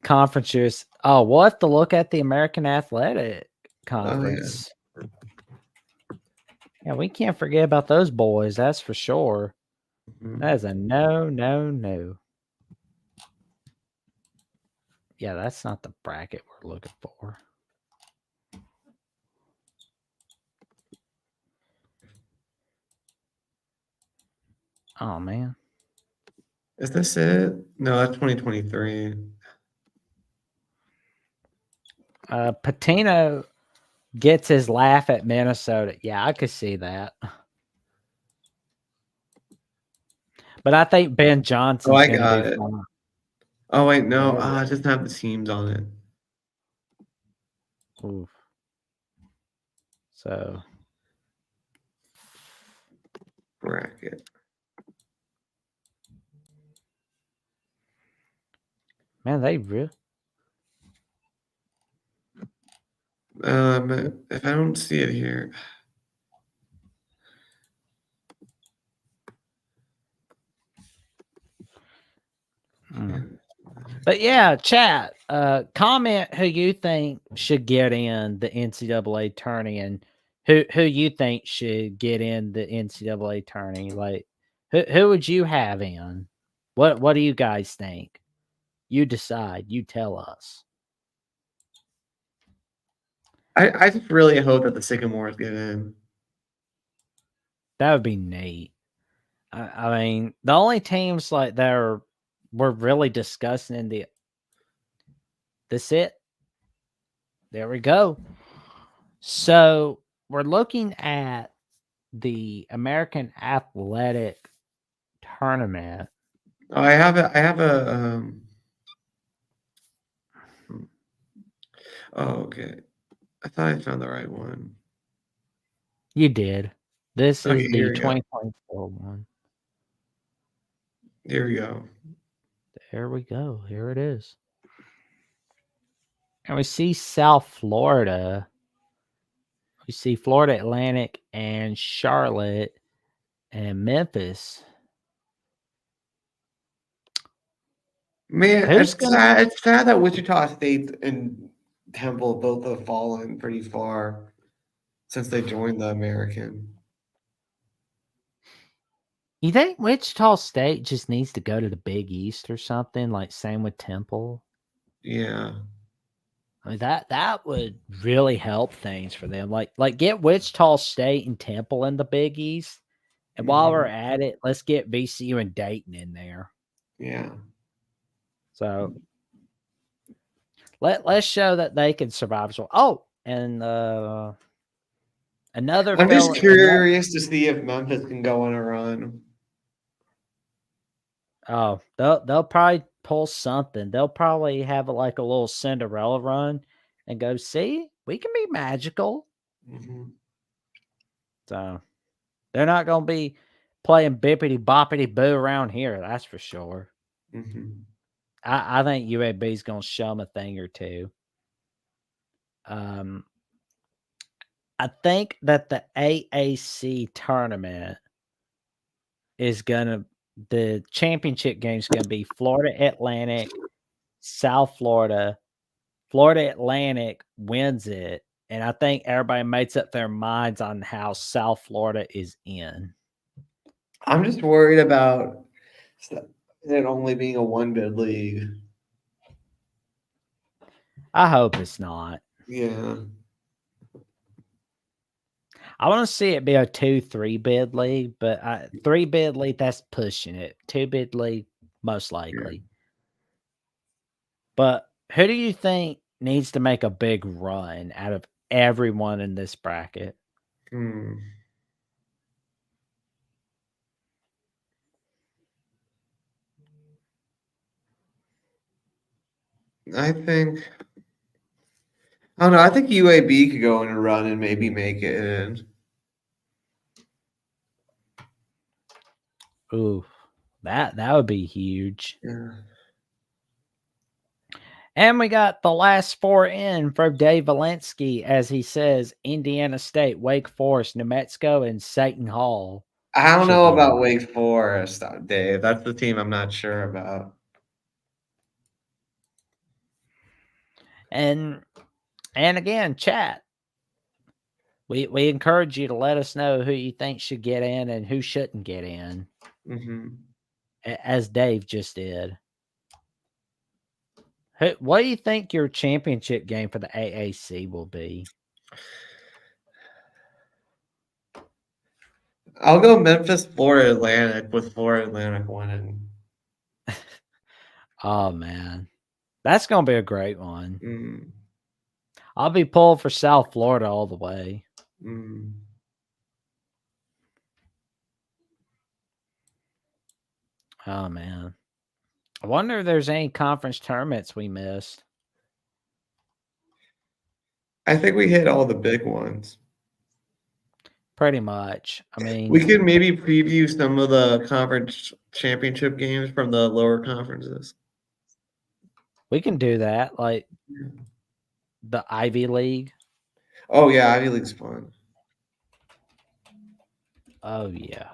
conference is. Oh, we'll have to look at the American Athletic Oh yeah. Conference. Yeah, we can't forget about those boys, that's for sure. That Mhm. is a no, no, no. Yeah, that's not the bracket we're looking for. Oh man. Is this it? No, that's 2023. Patino gets his laugh at Minnesota. Yeah, I could see that. But I think Ben Oh, Johnson's I gonna do got it. fine. Oh wait, no. There we It doesn't have the teams on it. go. Oof. So Bracket. Man, they really. If I don't see it here, But yeah, chat. Comment who you think should get in the NCAA tourney and who you think should get in the NCAA tourney. Like, who would you have in? What do you guys think? You decide. You tell us. I just really hope that the Sycamores get in. That would be neat. I mean, the only teams like that we're really discussing in the. That's it. There we go. So we're looking at the American Athletic Tournament. Oh, I have a. I have a. Oh, okay. I thought I found the right one. You did. This Okay, is the here we go. 2024 one. Here we go. There we go. Here it is. And we see South Florida. We see Florida Atlantic and Charlotte and Memphis. Man, Who's it's gonna? sad. It's sad that Wichita State and Temple both have fallen pretty far since they joined the American. You think Wichita State just needs to go to the Big East or something? Like same with Temple. Yeah. I mean that would really help things for them. Like get Wichita State and Temple in the Big East. And while we're Mhm. at it, let's get VCU and Dayton in there. Yeah. So let's show that they can survive as well. Oh, and another I'm just fella. curious to see if Memphis can go on a run. Oh, they'll probably pull something. They'll probably have like a little Cinderella run and go, see, we can be magical. Mhm. So they're not gonna be playing bippity boppity boo around here, that's for sure. Mhm. I think UAB is gonna show them a thing or two. I think that the AAC tournament is gonna the championship game is gonna be Florida Atlantic, South Florida. Florida Atlantic wins it, and I think everybody makes up their minds on how South Florida is in. I'm just worried about it only being a one bid league. I hope it's not. Yeah. I want to see it be a 2-3 bid league, but 3 bid league, that's pushing it. 2 bid league, most likely. But who do you think needs to make a big run out of everyone in this bracket? Hmm. I think I don't know. I think UAB could go on a run and maybe make it in. Ooh, that would be huge. Yeah. And we got the last 4 in for Dave Valensky, as he says Indiana State, Wake Forest, New Mexico, and Seton Hall. I don't Should know get about in. Wake Forest, Dave. That's the team I'm not sure about. And again, chat. We encourage you to let us know who you think should get in and who shouldn't get in, Mm-hmm. as Dave just did. What do you think your championship game for the AAC will be? I'll go Memphis, Florida Atlantic with Florida Atlantic winning. Oh man, that's gonna be a great one. Mm. I'll be pulling for South Florida all the way. Mm. Oh man, I wonder if there's any conference tournaments we missed. I think we hit all the big ones. Pretty much. I We mean, could maybe preview some of the conference championship games from the lower conferences. We can do that, like the Ivy League. Oh yeah, Ivy League's fun. Oh yeah.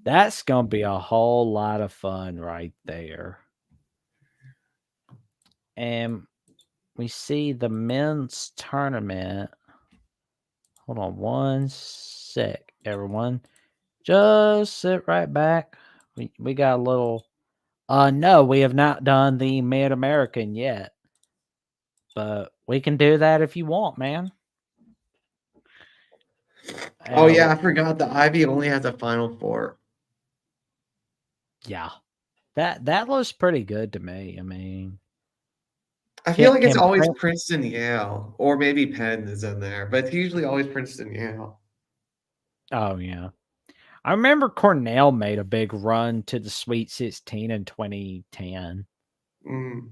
That's gonna be a whole lot of fun right there. And we see the men's tournament. Hold on one sec, everyone. Just sit right back. We got a little no, we have not done the Mid American yet. But we can do that if you want, man. Oh yeah, I forgot the Ivy only has a Final Four. Yeah. That looks pretty good to me. I mean, I feel like it's can always Prince, Princeton, Yale, or maybe Penn is in there, but it's usually always Princeton, Yale. oh yeah. I remember Cornell made a big run to the Sweet 16 in 2010. Mm.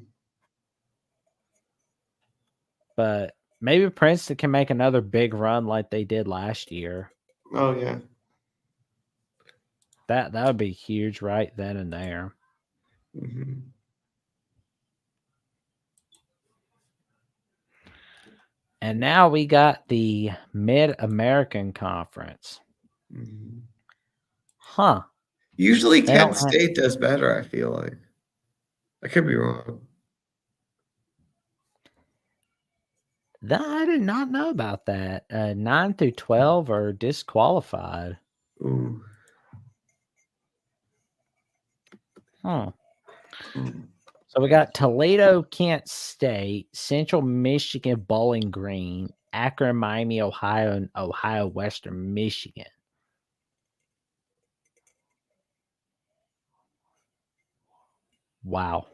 But maybe Princeton can make another big run like they did last year. Oh yeah. That would be huge right then and there. Mm-hmm. And now we got the Mid American Conference. Mm-hmm. Huh. Usually They Kent don't have State does better, I feel like. I could be wrong. that. I did not know about that. 9 through 12 are disqualified. Ooh. Huh. Mm. So we got Toledo, Kent State, Central Michigan, Bowling Green, Akron, Miami, Ohio, and Ohio Western Michigan. Wow.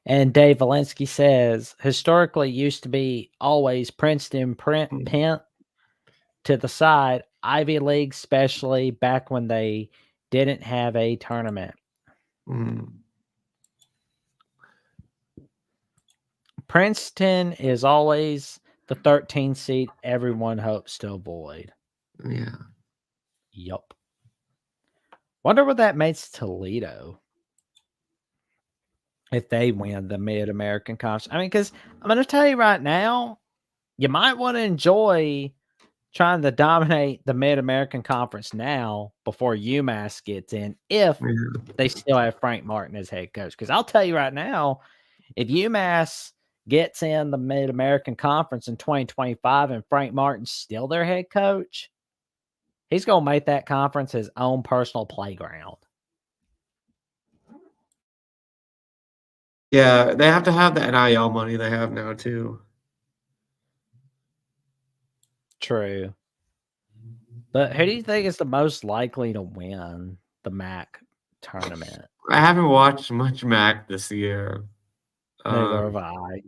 And Dave Valensky says historically used to be always Princeton, Mm. Penn to the side, Ivy League, especially back when they didn't have a tournament. Mm. Princeton is always the 13th seed everyone hopes to avoid. Yeah. Yup. Wonder what that makes Toledo if they win the Mid American Conference. I mean, because I'm going to tell you right now, you might want to enjoy trying to dominate the Mid American Conference now before UMass gets in, if Yeah. they still have Frank Martin as head coach. Because I'll tell you right now, if UMass gets in the Mid American Conference in 2025 and Frank Martin's still their head coach, he's going to make that conference his own personal playground. Yeah, they have to have the NIL money they have now too. True. But who do you think is the most likely to win the MAC tournament? I haven't watched much MAC this year. Neither have I.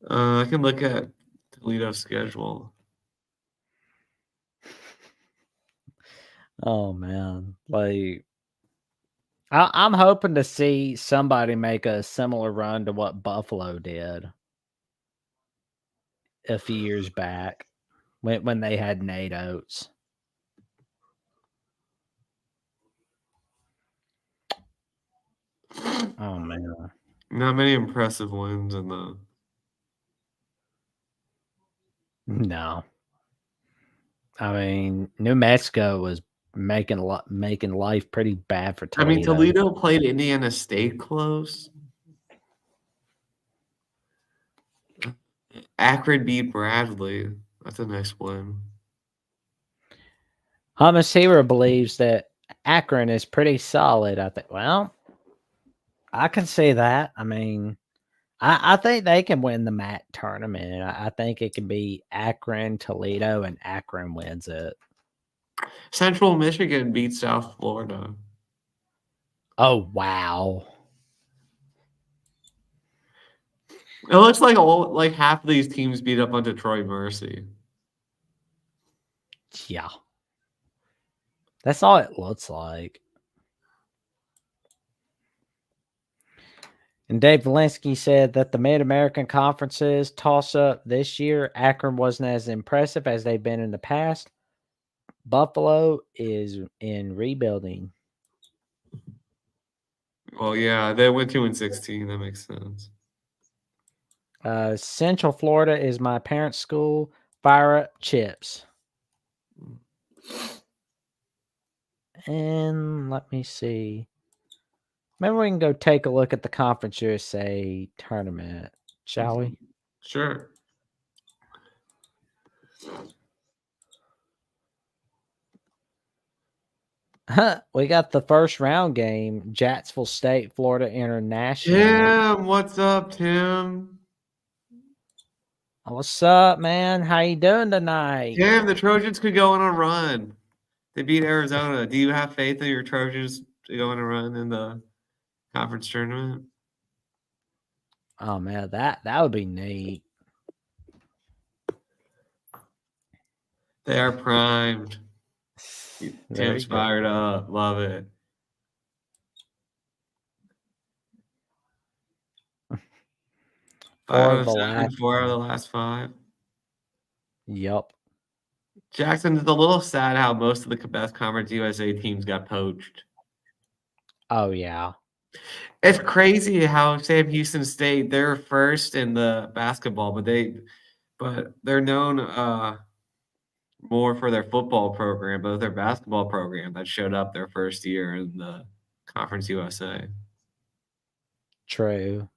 I can look at Toledo's schedule. Oh man, like I'm hoping to see somebody make a similar run to what Buffalo did a few years back when they had Nate Oates. Oh man, Not many impressive wins in the. no. I mean, New Mexico was making life pretty bad for I mean, Toledo. Toledo played Indiana State close. Akron beat Bradley. That's a nice win. Hummus Hero believes that Akron is pretty solid. I think. Well, I can see that. I mean, I think they can win the MAC tournament. I think it can be Akron, Toledo, and Akron wins it. Central Michigan beat South Florida. Oh wow! It looks like half of these teams beat up on Detroit Mercy. Yeah, that's all it looks like. And Dave Valensky said that the Mid American Conferences toss up this year, Akron wasn't as impressive as they've been in the past. Buffalo is in rebuilding. Well, yeah, they went 2-16. That makes sense. Central Florida is my parents' school. Fire up chips. And let me see. Maybe we can go take a look at the Conference USA tournament, shall we? Sure. We got the first round game, Jacksonville State, Florida International. Tim, what's up, Tim? What's up, man? How you doing tonight? Tim, the Trojans could go on a run. They beat Arizona. Do you have faith in your Trojans to go on a run in the conference tournament? Oh man, that would be neat. They are primed. Tim's Very fired up. Love it. 5 out of 7, 4 out of the last 5. Yup. Jackson, it's a little sad how most of the best Conference USA teams got poached. Oh yeah. It's crazy how Sam Houston State, they're first in the basketball, but they're known more for their football program, but their basketball program that showed up their first year in the Conference USA. True.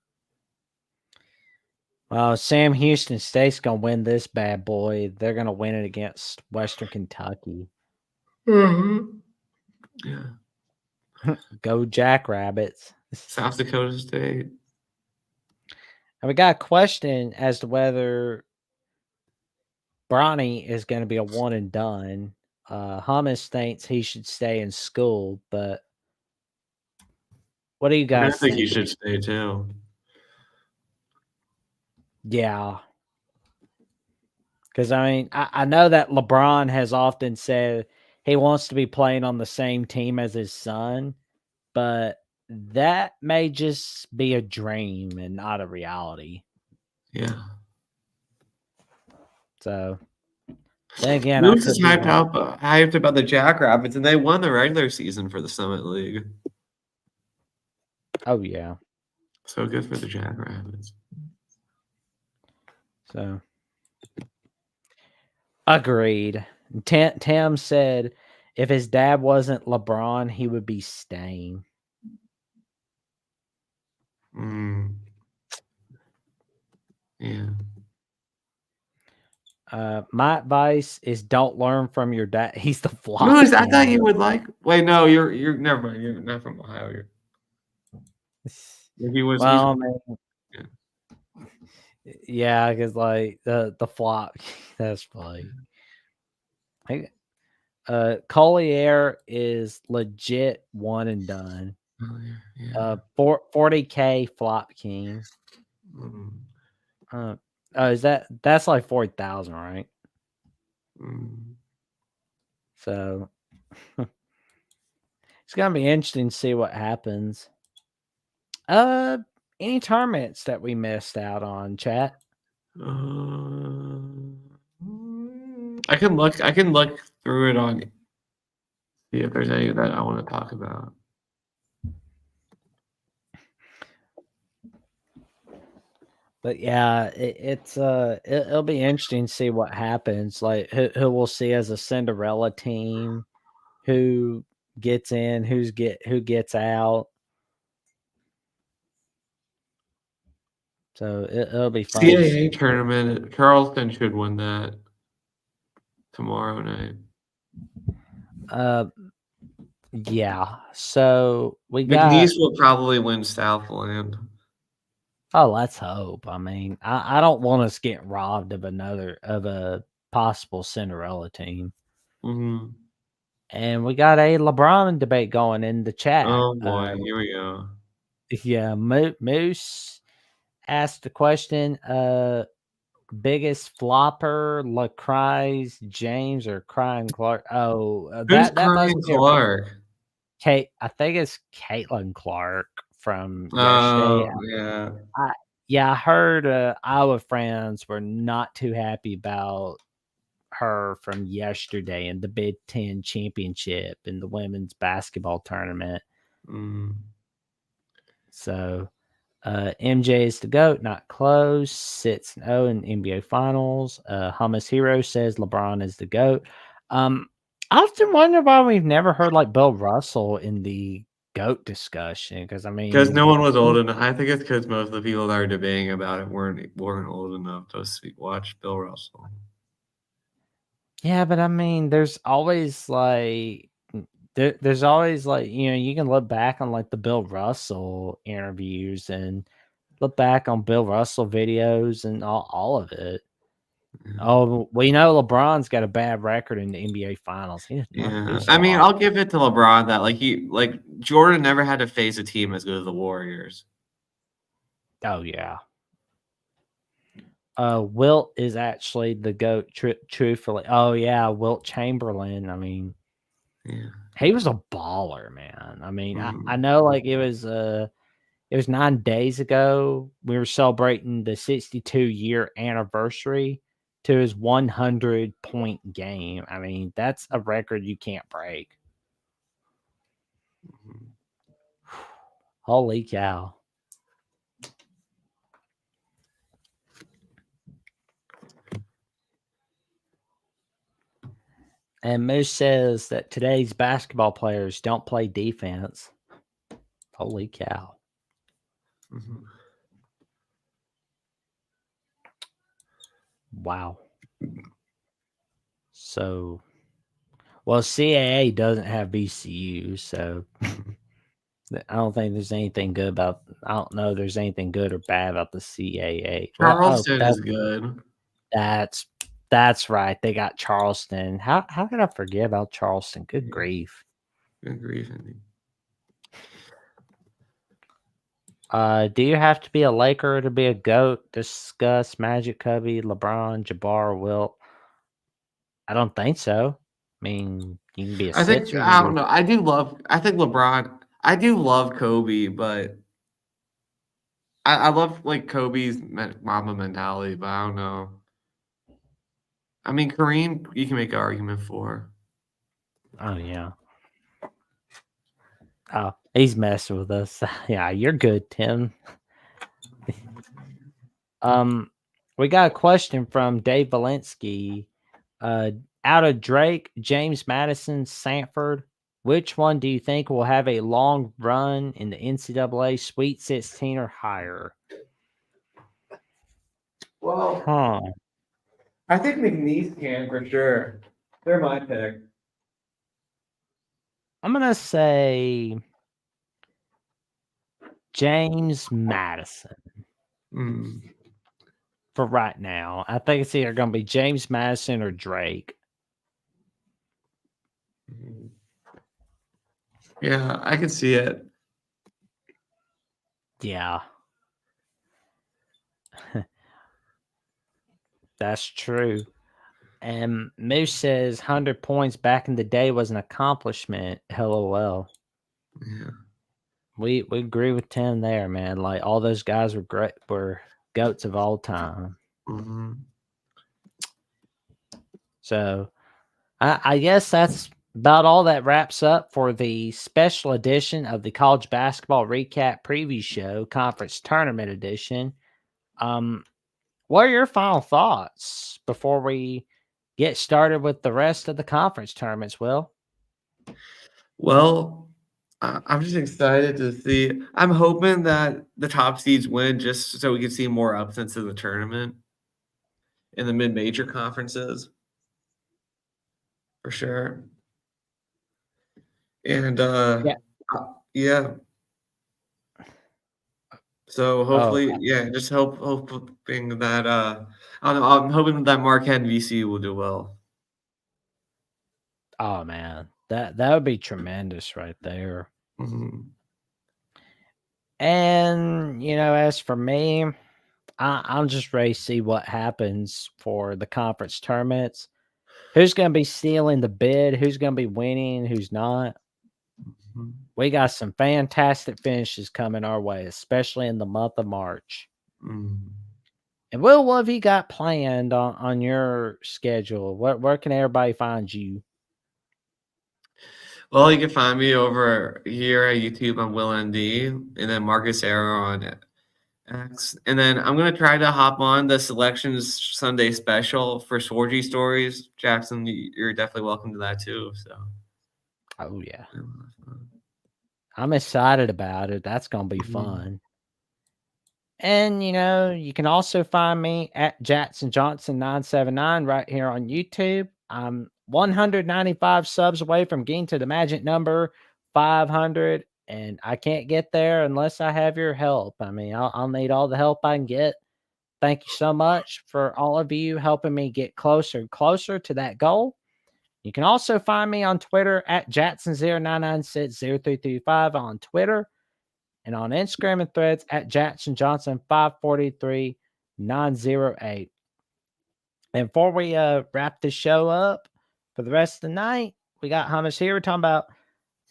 Well, Sam Houston State's gonna win this bad boy. They're gonna win it against Western Kentucky. Mm-hmm. Yeah. Go Jackrabbits. South Dakota State. And we got a question as to whether Bronny is going to be a one and done. Hummus thinks he should stay in school, but what do you guys I think he should stay too. Yeah. Because, I mean, I know that LeBron has often said he wants to be playing on the same team as his son, but that may just be a dream and not a reality. Yeah. So, then again, Moose is hyped about the Jackrabbits, and they won the regular season for the Summit League. Oh, yeah. So good for the Jackrabbits. So, agreed. Tam said if his dad wasn't LeBron, he would be staying. Yeah. My advice is don't learn from your dad. He's the flop. Moose, I thought you would like. Wait, no, you're never mind. You're not from Ohio. He was. Well, yeah, because like the flop. That's funny. Collier is legit one and done. Oh, yeah. 40K flop king. Is that's like 40,000, right? So it's gonna be interesting to see what happens. Any tournaments that we missed out on, chat? I can look through it on see if there's any that I want to talk about. But yeah, it'll be interesting to see what happens. Like who we'll see as a Cinderella team, who gets in, who gets out. So it'll be fun. CAA tournament. Charleston should win that tomorrow night. Yeah. So we McNeese will probably win Southland. Oh, let's hope. I mean, I don't want us to get robbed of a possible Cinderella team. Mm-hmm. And we got a LeBron debate going in the chat. Oh boy, here we go. Yeah, Moose asked the question: biggest flopper, LaCry's James or Crying Clark? Oh, who's that must be Clark? Kate. I think it's Caitlin Clark from yesterday. Yeah. I heard Iowa friends were not too happy about her from yesterday in the Big Ten championship in the women's basketball tournament. So MJ is the GOAT, not close. 6-0 in NBA Finals. Hummus Hero says LeBron is the GOAT. I often wonder why we've never heard like Bill Russell in the GOAT discussion. Because I Because mean, no one was old enough. I think it's because most of the people that are debating about it weren't old enough to watch Bill Russell. yeah, but I mean, there's always like there's always like you can look back on like the Bill Russell interviews and look back on Bill Russell videos and all of it. Oh, we know LeBron's got a bad record in the NBA Finals. He does not do Yeah, so I mean, hot. I'll give it to LeBron that like Jordan never had to face a team as good as the Warriors. Oh yeah. Wilt is actually the GOAT. Truthfully, oh yeah, Wilt Chamberlain. I mean, Yeah. he was a baller, man. I mean, I Mhm. know like it was 9 days ago. We were celebrating the 62-year anniversary to his 100-point game. I mean, that's a record you can't break. Mhm. Holy cow. And Moose says that today's basketball players don't play defense. Holy cow. Mhm. Wow. So, well, CAA doesn't have BCU, so Mhm. I don't think there's anything good about. I don't know. There's anything good or bad about the CAA. Well, oh, Charleston is good. that's that's right. They got Charleston. How could I forget about Charleston? Good Yeah, grief. good grief, indeed. Do you have to be a Laker to be a GOAT? Discuss Magic, Cubby, LeBron, Jabbar, Wilt. I don't think so. I mean, you can be a I think Sixer. You can I be don't know. I do love. I think LeBron. I do love Kobe, but I love like Kobe's Mamba mentality. But I don't know. I mean, Kareem, you can make an argument for. Oh yeah. Oh, he's messing with us. Yeah, you're good, Tim. Um, we got a question from Dave Valensky. Uh, Out of Drake, James Madison, Sanford, which one do you think will have a long run in the NCAA Sweet 16 or higher? Well, Huh. I think McNeese can for sure. They're my pick. I'm gonna say James Madison Mm. for right now. I think it's either gonna be James Madison or Drake. Mhm. Yeah, I can see it. Yeah, that's true. And Moose says 100 points back in the day was an accomplishment. LOL. Yeah. We agree with Tim there, man. Like all those guys were goats of all time. Mhm. So I guess that's about all that wraps up for the special edition of the college basketball recap preview show, conference tournament edition. Um, what are your final thoughts before we get started with the rest of the conference tournaments, Will? Well, I'm just excited to see. I'm hoping that the top seeds win just so we can see more upsets in the tournament in the mid-major conferences for sure. And Yeah. yeah, so Oh, hopefully, yeah, just hoping that I don't know. I'm hoping that Marquette and VCU will do well. oh man, that would be tremendous right there. Mhm. And as for me, I'm just ready to see what happens for the conference tournaments. Who's going to be stealing the bid? Who's going to be winning? Who's not? Mhm. We got some fantastic finishes coming our way, especially in the month of March. Mhm. And Will, what have you got planned on your schedule? Where can everybody find you? Well, you can find me over here at YouTube on Will ND, and then Marcus Arrow on X. And then I'm gonna try to hop on the Selections Sunday special for Sworgy Stories. Jackson, you're definitely welcome to that too. So. Oh yeah, I'm excited about it. That's gonna be fun. And you can also find me at Jackson Johnson 979 right here on YouTube. I'm 195 subs away from getting to the magic number 500, and I can't get there unless I have your help. I mean, I'll need all the help I can get. Thank you so much for all of you helping me get closer and closer to that goal. You can also find me on Twitter at Jackson09960335 on Twitter, and on Instagram and Threads at Jackson Johnson 543908. And before we wrap this show up for the rest of the night, we got hummus here. We're talking about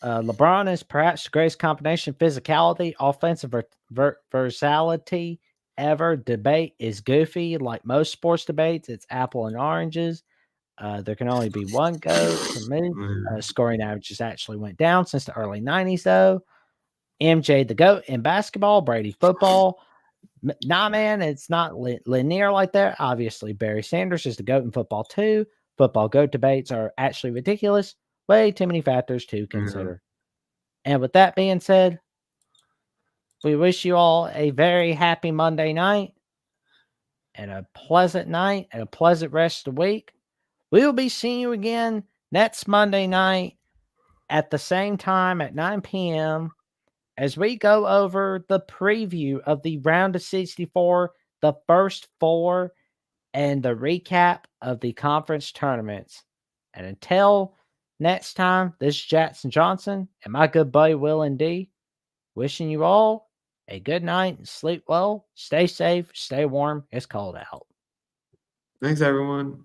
LeBron is perhaps the greatest combination of physicality, offensive versatility ever. Debate is goofy. Like most sports debates, it's apple and oranges. There can only be one GOAT for me. Scoring averages actually went down since the early 90s, though. MJ the GOAT in basketball, Brady football. Nah, man, it's not linear like that. Obviously, Barry Sanders is the GOAT in football, too. Football GOAT debates are actually ridiculous. Way too many factors to consider. And with that being said, we wish you all a very happy Monday night and a pleasant night and a pleasant rest of the week. We will be seeing you again next Monday night at the same time at 9 p.m. as we go over the preview of the round of 64, the first four, and the recap of the conference tournaments. And until next time, this is Jackson Johnson and my good buddy Will and D, wishing you all a good night and sleep well. Stay safe, stay warm. It's cold out. Thanks, everyone.